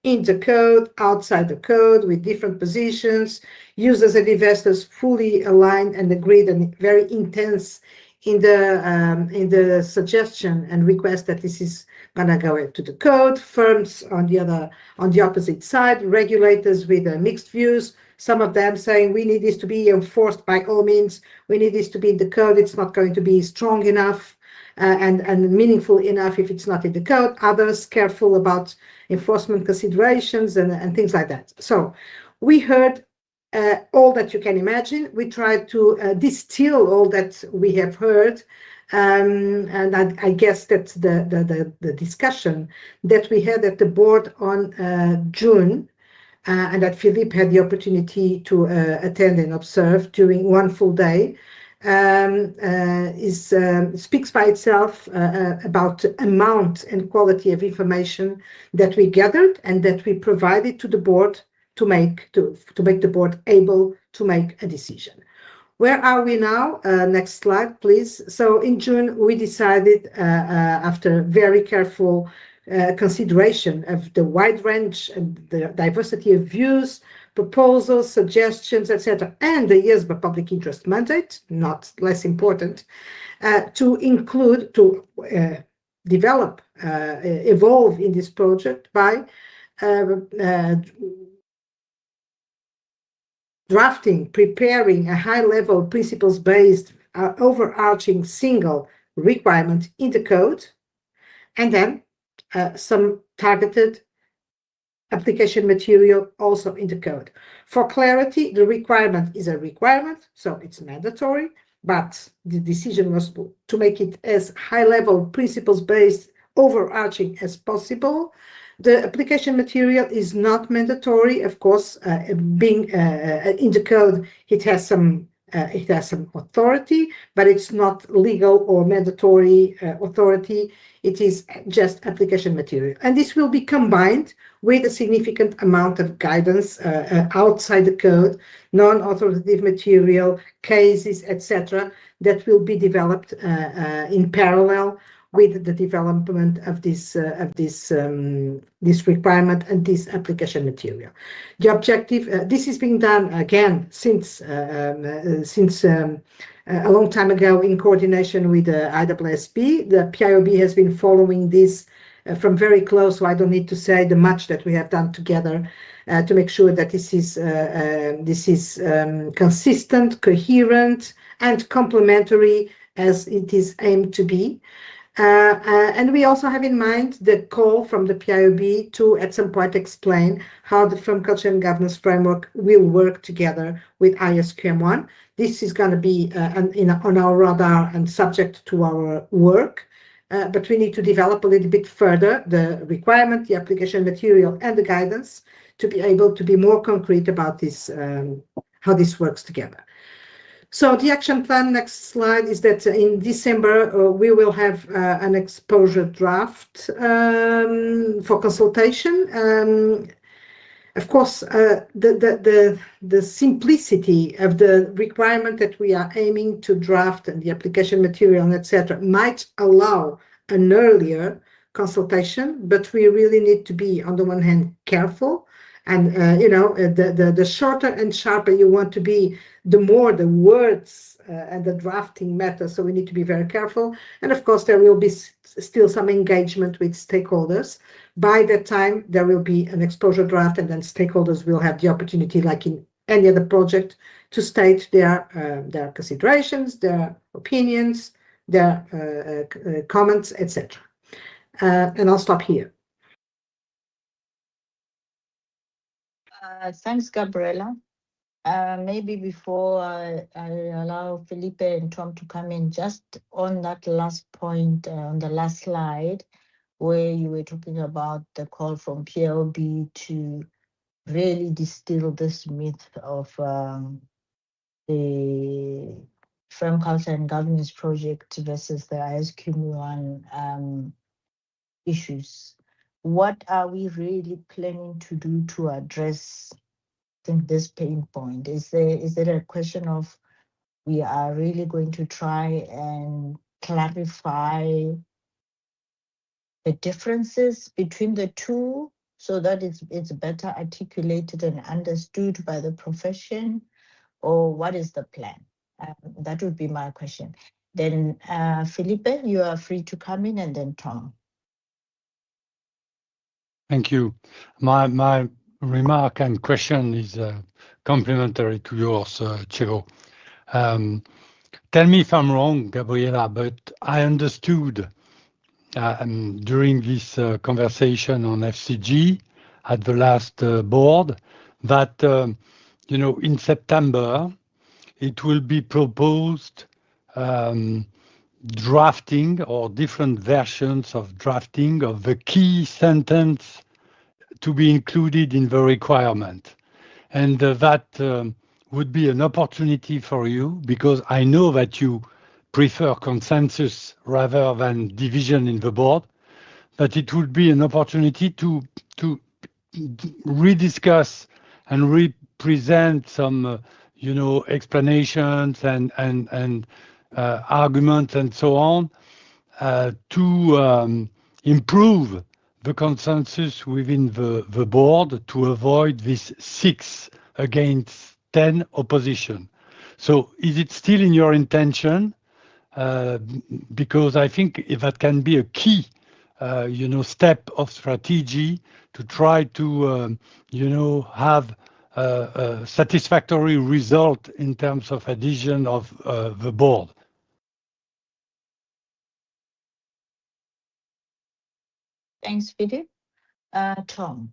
in the code, outside the code, with different positions, users and investors fully aligned and agreed, and very intense in the suggestion and request that this is gonna go into the code. Firms on the opposite side, regulators with mixed views. Some of them saying we need this to be enforced by all means. We need this to be in the code. It's not going to be strong enough and meaningful enough if it's not in the code. Others careful about enforcement considerations and things like that. So we heard all that you can imagine. We tried to distill all that we have heard. And I guess that the discussion that we had at the board on June, and that Philippe had the opportunity to attend and observe during one full day, speaks by itself about the amount and quality of information that we gathered and that we provided to the board to make the board able to make a decision. Where are we now? Next slide, please. So in June, we decided, after very careful consideration of the wide range and the diversity of views, proposals, suggestions, etc., and the IESBA public interest mandate, not less important, to include, to develop, evolve in this project by drafting, preparing a high-level principles-based overarching single requirement in the code, and then some targeted application material also in the code. For clarity, the requirement is a requirement, so it's mandatory, but the decision was to make it as high-level principles-based overarching as possible. The application material is not mandatory, of course. Being in the code, it has some authority, but it's not legal or mandatory authority. It is just application material, and this will be combined with a significant amount of guidance outside the code, non-authoritative material, cases, etc., that will be developed in parallel with the development of this requirement and this application material. The objective, this is being done again since a long time ago in coordination with the IWSP. The Piob has been following this from very close, so I don't need to say the much that we have done together to make sure that this is consistent, coherent, and complementary as it is aimed to be. And we also have in mind the call from the Piob to, at some point, explain how the Film Culture and Governance Framework will work together with ISQM1. This is going to be on our radar and subject to our work, but we need to develop a little bit further the requirement, the application material, and the guidance to be able to be more concrete about this, how this works together. So the action plan, next slide, is that in December we will have an exposure draft for consultation. Of course, the simplicity of the requirement that we are aiming to draft and the application material, etc., might allow an earlier consultation, but we really need to be, on the one hand, careful. And the shorter and sharper you want to be, the more the words and the drafting matter. So we need to be very careful. And of course, there will be still some engagement with stakeholders. By that time, there will be an exposure draft, and then stakeholders will have the opportunity, like in any other project, to state their considerations, their opinions, their comments, etc. And I'll stop here. Thanks, Gabriela. Maybe before I allow Felipe and Tom to come in, just on that last point, on the last slide, where you were talking about the call from Piob to really distill this myth of the Film Culture and Governance Project versus the ISQM1 issues. What are we really planning to do to address, I think, this pain point? Is there a question of we are really going to try and clarify the differences between the two so that it's better articulated and understood by the profession, or what is the plan? That would be my question. Then Felipe, you are free to come in, and then Tom. Thank you. My remark and question is complementary to yours, Chiro. Tell me if I'm wrong, Gabriela, but I understood during this conversation on FCG at the last board that in September it will be proposed drafting or different versions of drafting of the key sentence to be included in the requirement. And that would be an opportunity for you, because I know that you prefer consensus rather than division in the board, but it would be an opportunity to rediscuss and represent some explanations and arguments and so on to improve the consensus within the board to avoid this 6 against 10 opposition. So is it still in your intention? Because I think that can be a key step of strategy to try to have a satisfactory result in terms of adhesion of the board. Thanks, Philip. Tom.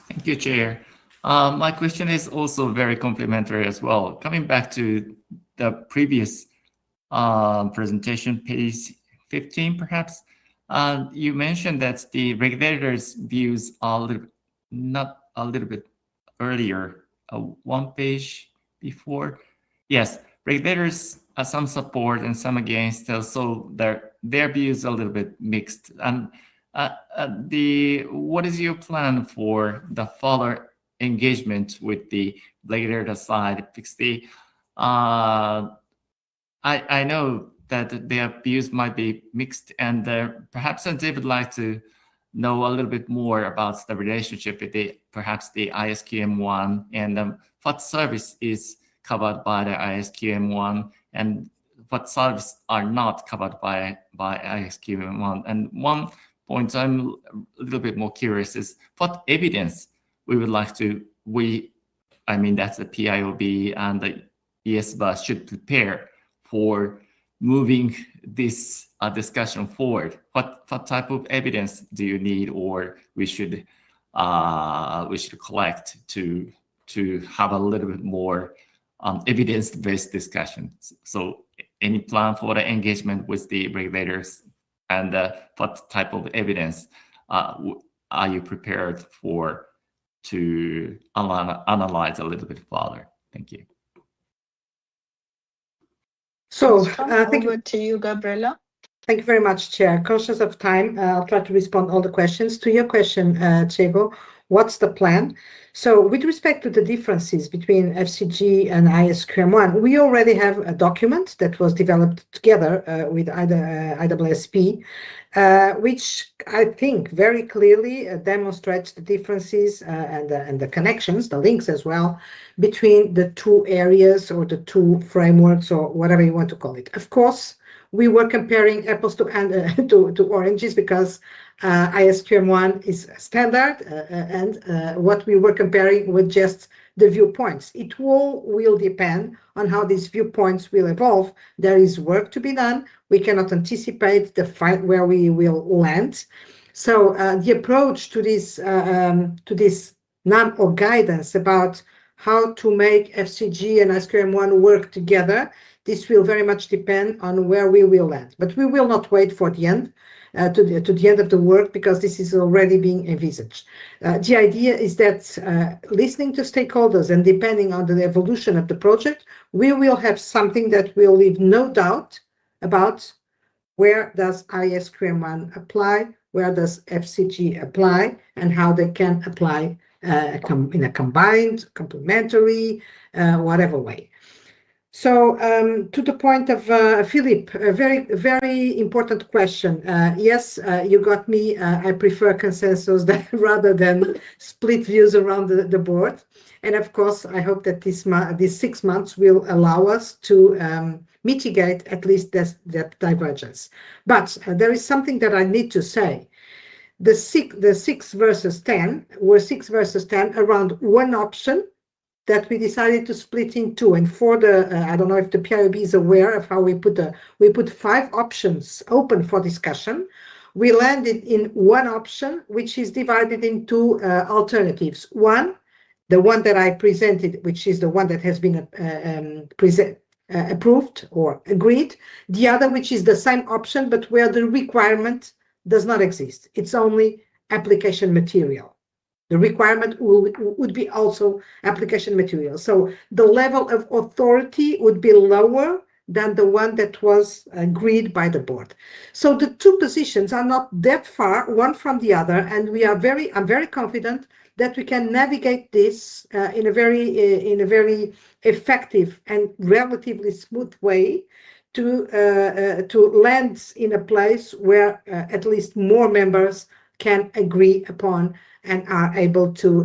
Thank you, Chair. My question is also very complimentary as well. Coming back to the previous presentation, page 15, perhaps, you mentioned that the regulators' views are not a little bit earlier, one page before. Yes, regulators are some support and some against, so their views are a little bit mixed. And what is your plan for the further engagement with the regulator side? Because I know that their views might be mixed, and perhaps they would like to know a little bit more about the relationship with perhaps the ISQM1, and what service is covered by the ISQM1 and what services are not covered by ISQM1. And one points I'm a little bit more curious is what evidence we would like to, I mean, that's the PIOB and the ESBA should prepare for moving this discussion forward. What type of evidence do you need, or we should collect to have a little bit more evidence-based discussion? So any plan for the engagement with the regulators, and what type of evidence are you prepared for to analyze a little bit further? Thank you. So over to you, Gabriela. Thank you very much, Chair. Conscious of time, I'll try to respond all the questions. To your question, Diego, what's the plan? So with respect to the differences between FCG and ISQM1, we already have a document that was developed together with IWSP, which I think very clearly demonstrates the differences and the connections, the links as well, between the two areas or the two frameworks or whatever you want to call it. Of course, we were comparing apples to oranges because ISQM1 is standard and what we were comparing with just the viewpoints. It will depend on how these viewpoints will evolve. There is work to be done. We cannot anticipate the fight where we will land. So the approach to this NAM or guidance about how to make FCG and ISQM1 work together, this will very much depend on where we will land. But we will not wait for the end, to the end of the work, because this is already being envisaged. The idea is that listening to stakeholders and depending on the evolution of the project, we will have something that will leave no doubt about where does ISQM1 apply, where does FCG apply, and how they can apply in a combined, complementary, whatever way. So to the point of Philip, a very, very important question. Yes, you got me. I prefer consensus rather than split views around the board. And of course, I hope that these 6 months will allow us to mitigate at least that divergence. But there is something that I need to say. The 6 versus 10 were 6 versus 10 around one option that we decided to split in two. And for the, I don't know if the Piob is aware of how we put 5 options open for discussion. We landed in one option, which is divided into alternatives. One, the one that I presented, which is the one that has been approved or agreed. The other, which is the same option, but where the requirement does not exist. It's only application material. The requirement would be also application material. So the level of authority would be lower than the one that was agreed by the board. So the two positions are not that far one from the other, and I'm very confident that we can navigate this in a very effective and relatively smooth way to land in a place where at least more members can agree upon and are able to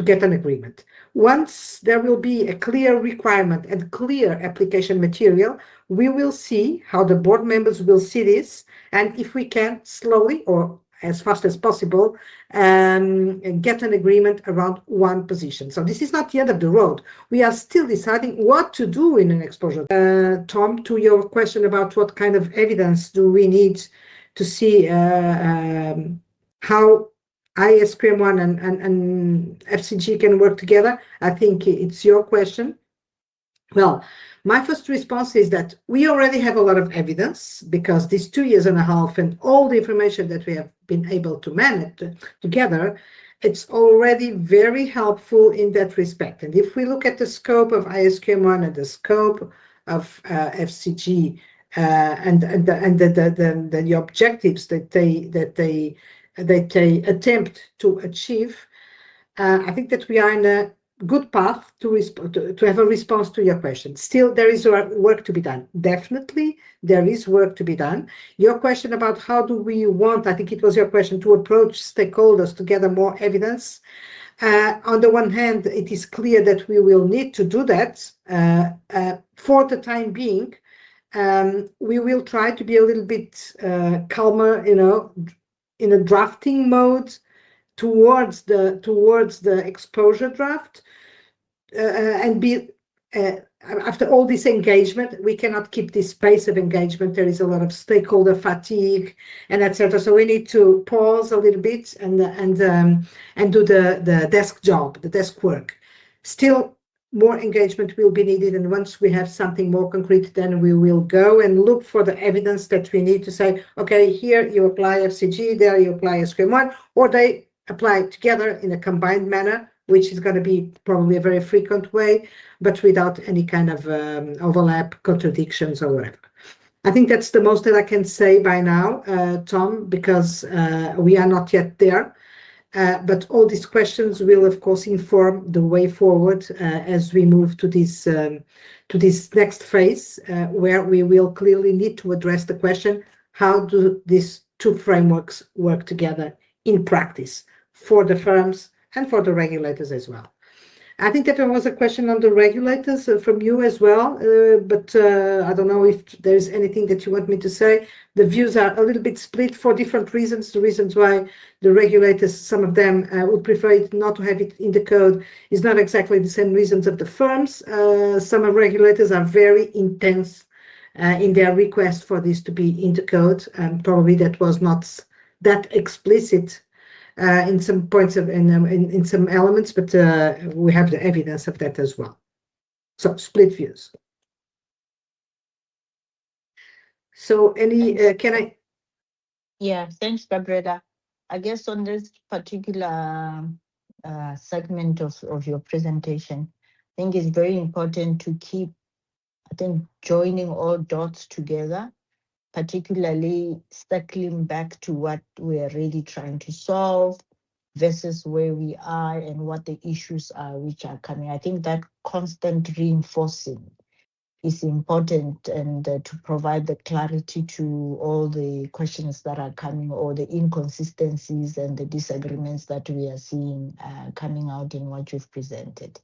get an agreement. Once there will be a clear requirement and clear application material, we will see how the board members will see this, and if we can slowly or as fast as possible get an agreement around one position. So this is not the end of the road. We are still deciding what to do in an exposure. Tom, to your question about what kind of evidence do we need to see how ISQM1 and FCG can work together, I think it's your question. Well, my first response is that we already have a lot of evidence, because these 2 years and a half and all the information that we have been able to manage together, it's already very helpful in that respect. And if we look at the scope of ISQM1 and the scope of FCG and the objectives that they attempt to achieve, I think that we are in a good path to have a response to your question. Still, there is work to be done. Definitely, there is work to be done. Your question about how do we want, I think it was your question, to approach stakeholders to gather more evidence. On the one hand, it is clear that we will need to do that. For the time being, We will try to be a little bit calmer, you know, in a drafting mode towards the exposure draft, and be after all this engagement, we cannot keep this pace of engagement. There is a lot of stakeholder fatigue and etc. So we need to pause a little bit and do the desk job, the desk work. Still, more engagement will be needed, and once we have something more concrete, then we will go and look for the evidence that we need to say, okay, here you apply FCG, there you apply SQM1, or they apply together in a combined manner, which is going to be probably a very frequent way, but without any kind of overlap, contradictions, or whatever. I think that's the most that I can say by now, Tom, because we are not yet there. But all these questions will, of course, inform the way forward as we move to this next phase, where we will clearly need to address the question: how do these two frameworks work together in practice for the firms and for the regulators as well? I think that there was a question on the regulators from you as well, but I don't know if there's anything that you want me to say. The views are a little bit split for different reasons. The reasons why the regulators, some of them would prefer it not to have it in the code, is not exactly the same reasons of the firms. Some of regulators are very intense in their request for this to be in the code, and probably that was not that explicit in some points of in some elements, but we have the evidence of that as well. So split views. So any can I? Yeah, thanks, Gabriela. I guess on this particular segment of your presentation, I think it's very important to keep, I think, joining all dots together, particularly circling back to what we're really trying to solve versus where we are and what the issues are which are coming. I think that constant reinforcing is important, and to provide the clarity to all the questions that are coming, or the inconsistencies and the disagreements that we are seeing coming out in what you've presented.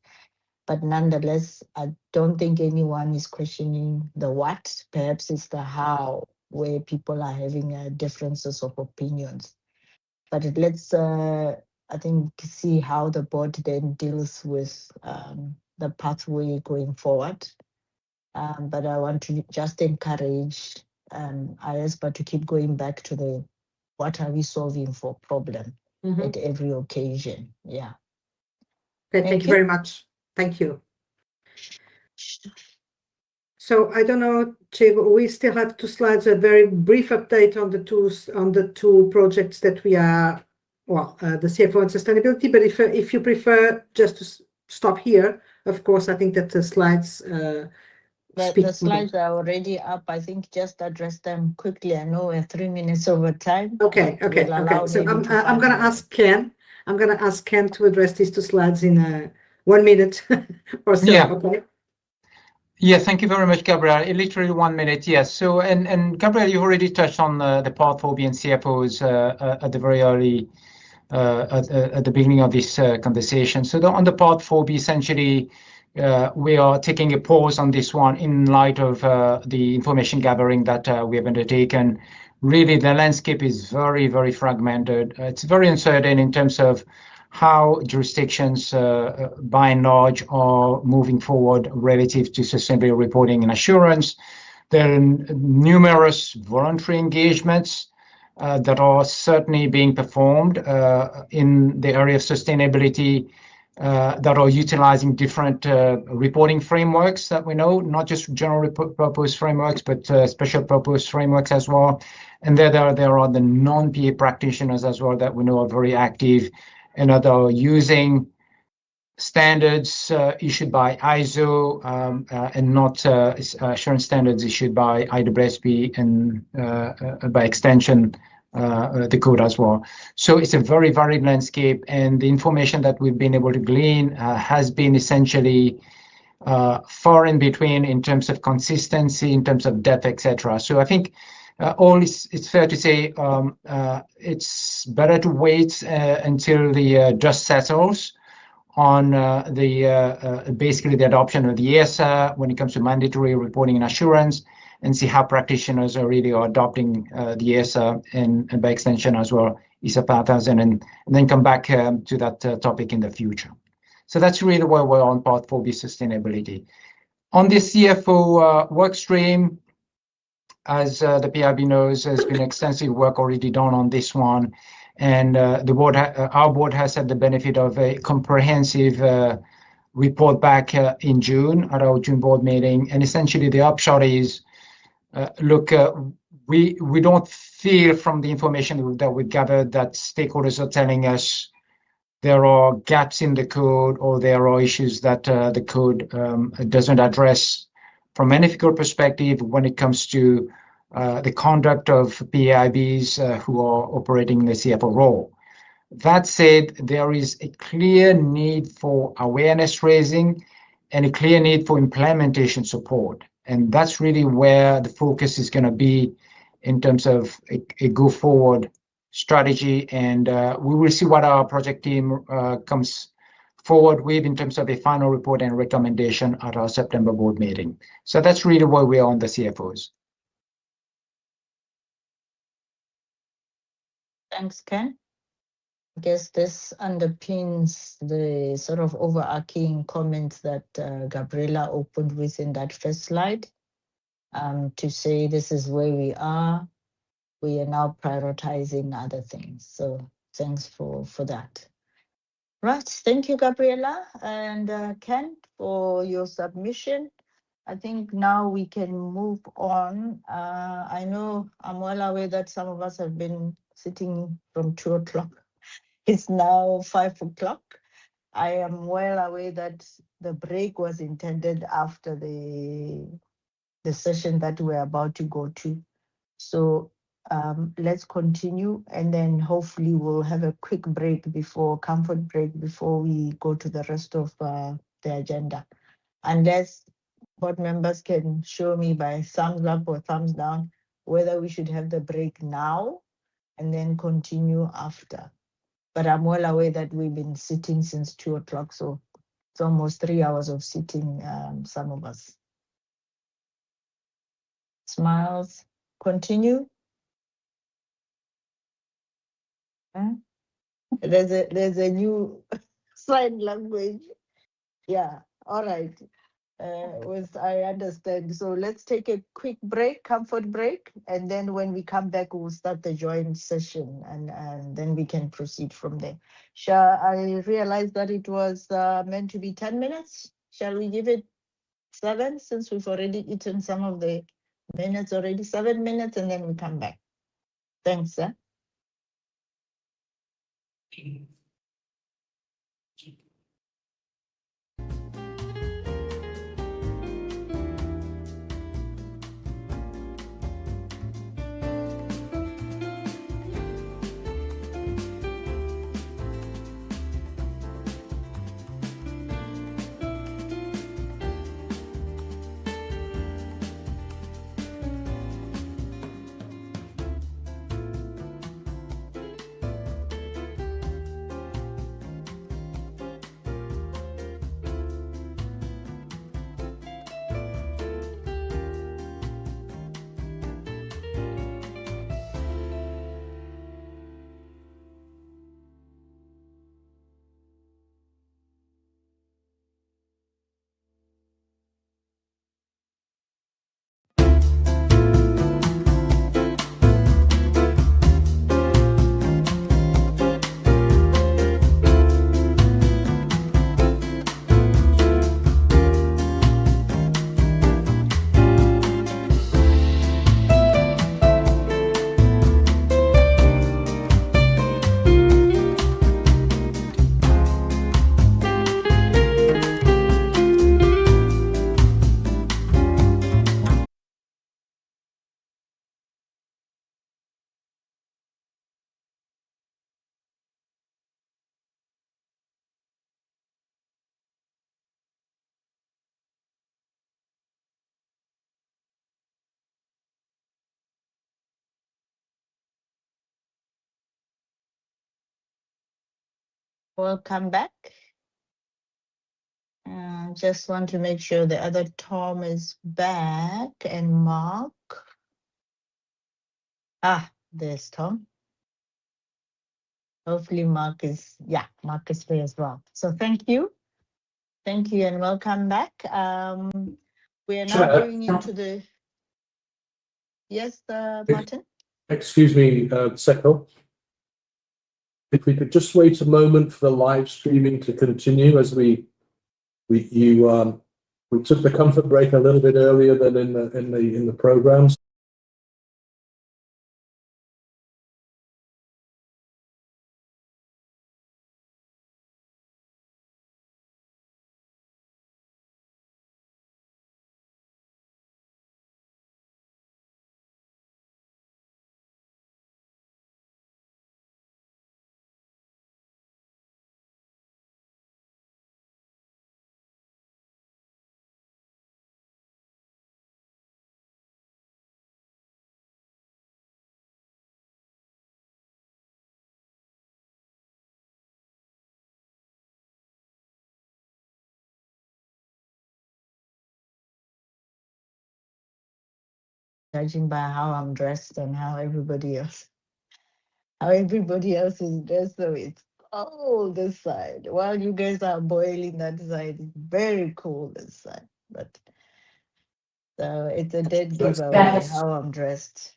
But nonetheless, I don't think anyone is questioning the what. Perhaps it's the how, where people are having differences of opinions. But let's, I think, see how the board then deals with the pathway going forward. But I want to just encourage ISPA to keep going back to the what are we solving for problem at every occasion. Yeah. Okay, thank you very much. Thank you. So I don't know, Chief, we still have 2 slides, a very brief update on the two projects that we are, well, the CFO and sustainability. But if you prefer just to stop here, of course, I think that the slides. The slides are already up. I think just address them quickly. I know we're 3 minutes over time. Okay. So I'm going to ask Ken. I'm going to ask Ken to address these 2 slides in 1 minute or so. Yeah. Okay. Yeah, thank you very much, Gabriel. Literally 1 minute, yes. So, and Gabriel, you already touched on the Part 4B and CFOs at the very early, at the beginning of this conversation. So on the Part 4B, essentially, we are taking a pause on this one in light of the information gathering that we have undertaken. Really, the landscape is very, very fragmented. It's very uncertain in terms of how jurisdictions, by and large, are moving forward relative to sustainability reporting and assurance. There are numerous voluntary engagements that are certainly being performed in the area of sustainability that are utilizing different reporting frameworks that we know, not just general purpose frameworks, but special purpose frameworks as well. And there are the non-PA practitioners as well that we know are very active and that are using standards issued by ISO and not assurance standards issued by IWSP and by extension the code as well. So it's a very varied landscape, and the information that we've been able to glean has been essentially far in between in terms of consistency, in terms of depth, etc. So I think it's fair to say it's better to wait until the dust settles on basically the adoption of the ESA when it comes to mandatory reporting and assurance, and see how practitioners are really adopting the ESA and by extension as well ESA 5000, and then come back to that topic in the future. So that's really where we're on part 4B sustainability. On the CFO work stream, as the PIB knows, there's been extensive work already done on this one, and our board has had the benefit of a comprehensive report back in June at our June board meeting. And essentially the upshot is, look, we don't feel from the information that we gathered that stakeholders are telling us there are gaps in the code or there are issues that the code doesn't address from an ethical perspective when it comes to the conduct of PIBs who are operating in the CFO role. That said, there is a clear need for awareness raising and a clear need for implementation support. And that's really where the focus is going to be in terms of a go forward strategy. And we will see what our project team comes forward with in terms of a final report and recommendation at our September board meeting. So that's really where we are on the CFOs. Thanks, Ken. I guess this underpins the sort of overarching comments that Gabriela opened with in that first slide, to say this is where we are. We are now prioritizing other things. So thanks for that. Right. Thank you, Gabriela and Ken, for your submission. I think now we can move on. I know I'm well aware that some of us have been sitting from 2 o'clock. It's now 5 o'clock. I am well aware that the break was intended after the session that we're about to go to. So let's continue, and then hopefully we'll have a quick comfort break before we go to the rest of the agenda. Unless board members can show me by thumbs up or thumbs down whether we should have the break now and then continue after. But I'm well aware that we've been sitting since 2 o'clock, so it's almost 3 hours of sitting, some of us. Smiles, continue. Huh? There's a new sign language. Yeah, all right. I understand. So let's take a quick break, comfort break, and then when we come back, we'll start the joint session, and then we can proceed from there. I realized that it was meant to be 10 minutes. Shall we give it 7, since we've already eaten some of the minutes already? 7 minutes, and then we come back. Thanks, sir. Welcome back. Just want to make sure the other Tom is back and Mark. There's Tom. Hopefully Mark is there as well. So thank you. Thank you and welcome back. We are now going into the... Yes, Martin? Excuse me, Seko. If we could just wait a moment for the live streaming to continue as we took the comfort break a little bit earlier than in the programs. Judging by how I'm dressed and how everybody else is dressed, so it's cold this side. While you guys are boiling that side, it's very cold this side. But so it's a dead giveaway how I'm dressed.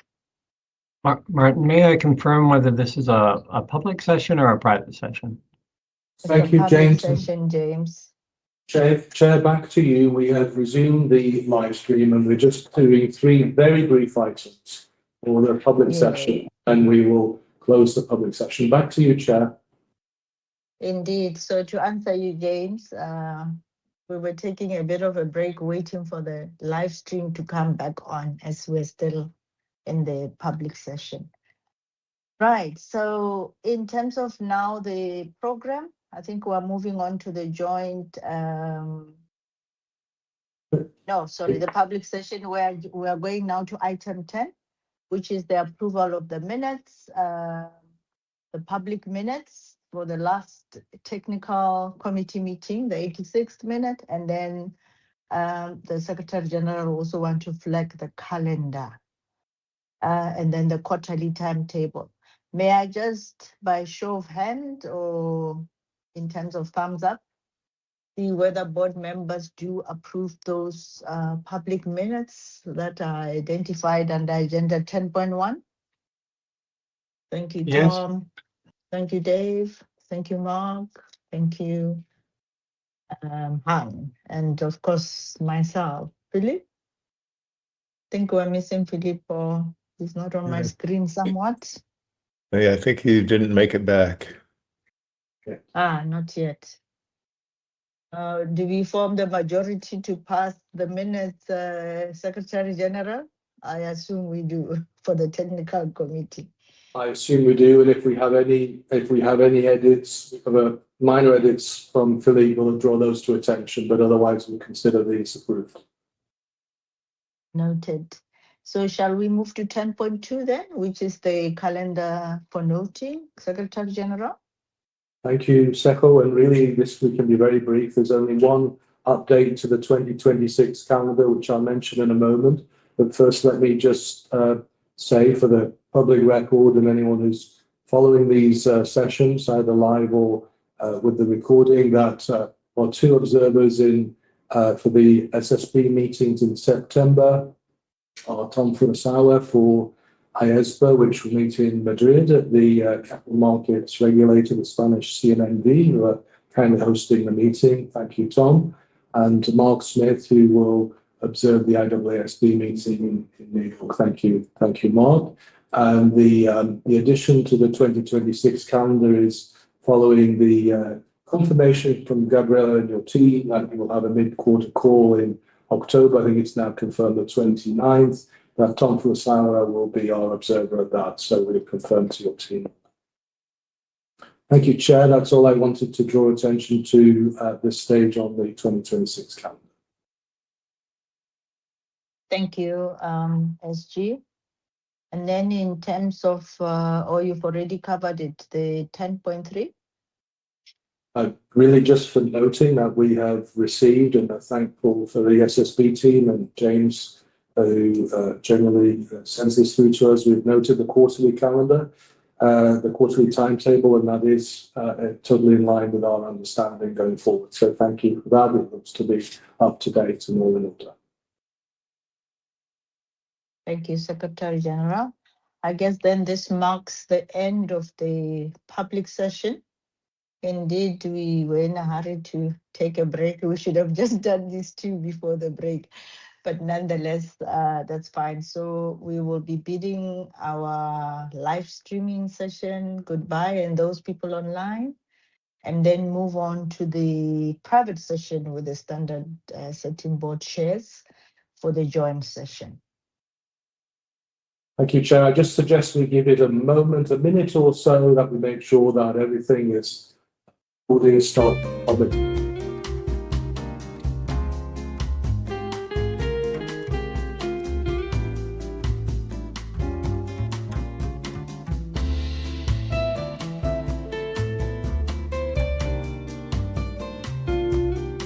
Martin, may I confirm whether this is a public session or a private session? Thank you, James. Session, James. Chair, back to you. We have resumed the live stream and we're just doing 3 very brief items for the public session, and we will close the public session. Back to you, Chair. Indeed. So to answer you, James, we were taking a bit of a break waiting for the live stream to come back on as we're still in the public session. Right. So in terms of now the program, I think we're moving on to the joint, the public session where we are going now to item 10, which is the approval of the minutes, the public minutes for the last technical committee meeting, the 86th minute, and then the Secretary General also want to flag the calendar, and then the quarterly timetable. May I just, by show of hand or in terms of thumbs up, see whether board members do approve those public minutes that are identified under agenda 10.1? Thank you, Tom. Yes. Thank you, Dave. Thank you, Mark. Thank you, Han. And of course, myself. Philip? I think we're missing Philip, or he's not on my screen somewhat. Yeah, I think he didn't make it back. Okay. Not yet. Do we form the majority to pass the minutes, Secretary General? I assume we do for the technical committee. I assume we do, and if we have any edits, minor edits from Philippe, we'll draw those to attention, but otherwise we'll consider these approved. Noted. So shall we move to 10.2 then, which is the calendar for noting, Secretary General? Thank you, Seko. And really, we can be very brief. There's only one update to the 2026 calendar, which I'll mention in a moment. But first, let me just say for the public record and anyone who's following these sessions, either live or with the recording, that there are 2 observers for the SSB meetings in September. Tom Furusawa for IESPA, which will meet in Madrid at the capital markets regulator, the Spanish CNMV, who are kindly hosting the meeting. Thank you, Tom. And Mark Smith, who will observe the IASB meeting in New York. Thank you, Mark. And the addition to the 2026 calendar is following the confirmation from Gabriela and your team that we will have a mid-quarter call in October. I think it's now confirmed the 29th. That Tom Furusawa will be our observer of that, so we'll confirm to your team. Thank you, Chair. That's all I wanted to draw attention to at this stage on the 2026 calendar. Thank you, SG. And then in terms of, you've already covered it, the 10.3? Really just for noting that we have received and are thankful for the SSB team and James, who generally sends this through to us. We've noted the quarterly calendar, the quarterly timetable, and that is totally in line with our understanding going forward. So thank you for that. It looks to be up to date and all in order. Thank you, Secretary General. I guess then this marks the end of the public session. Indeed, we were in a hurry to take a break. We should have just done these two before the break, but nonetheless, that's fine. So we will be bidding our live streaming session goodbye and those people online, and then move on to the private session with the standard setting board shares for the joint session. Thank you, Chair. I just suggest we give it a minute or so, that we make sure that everything is fully stopped.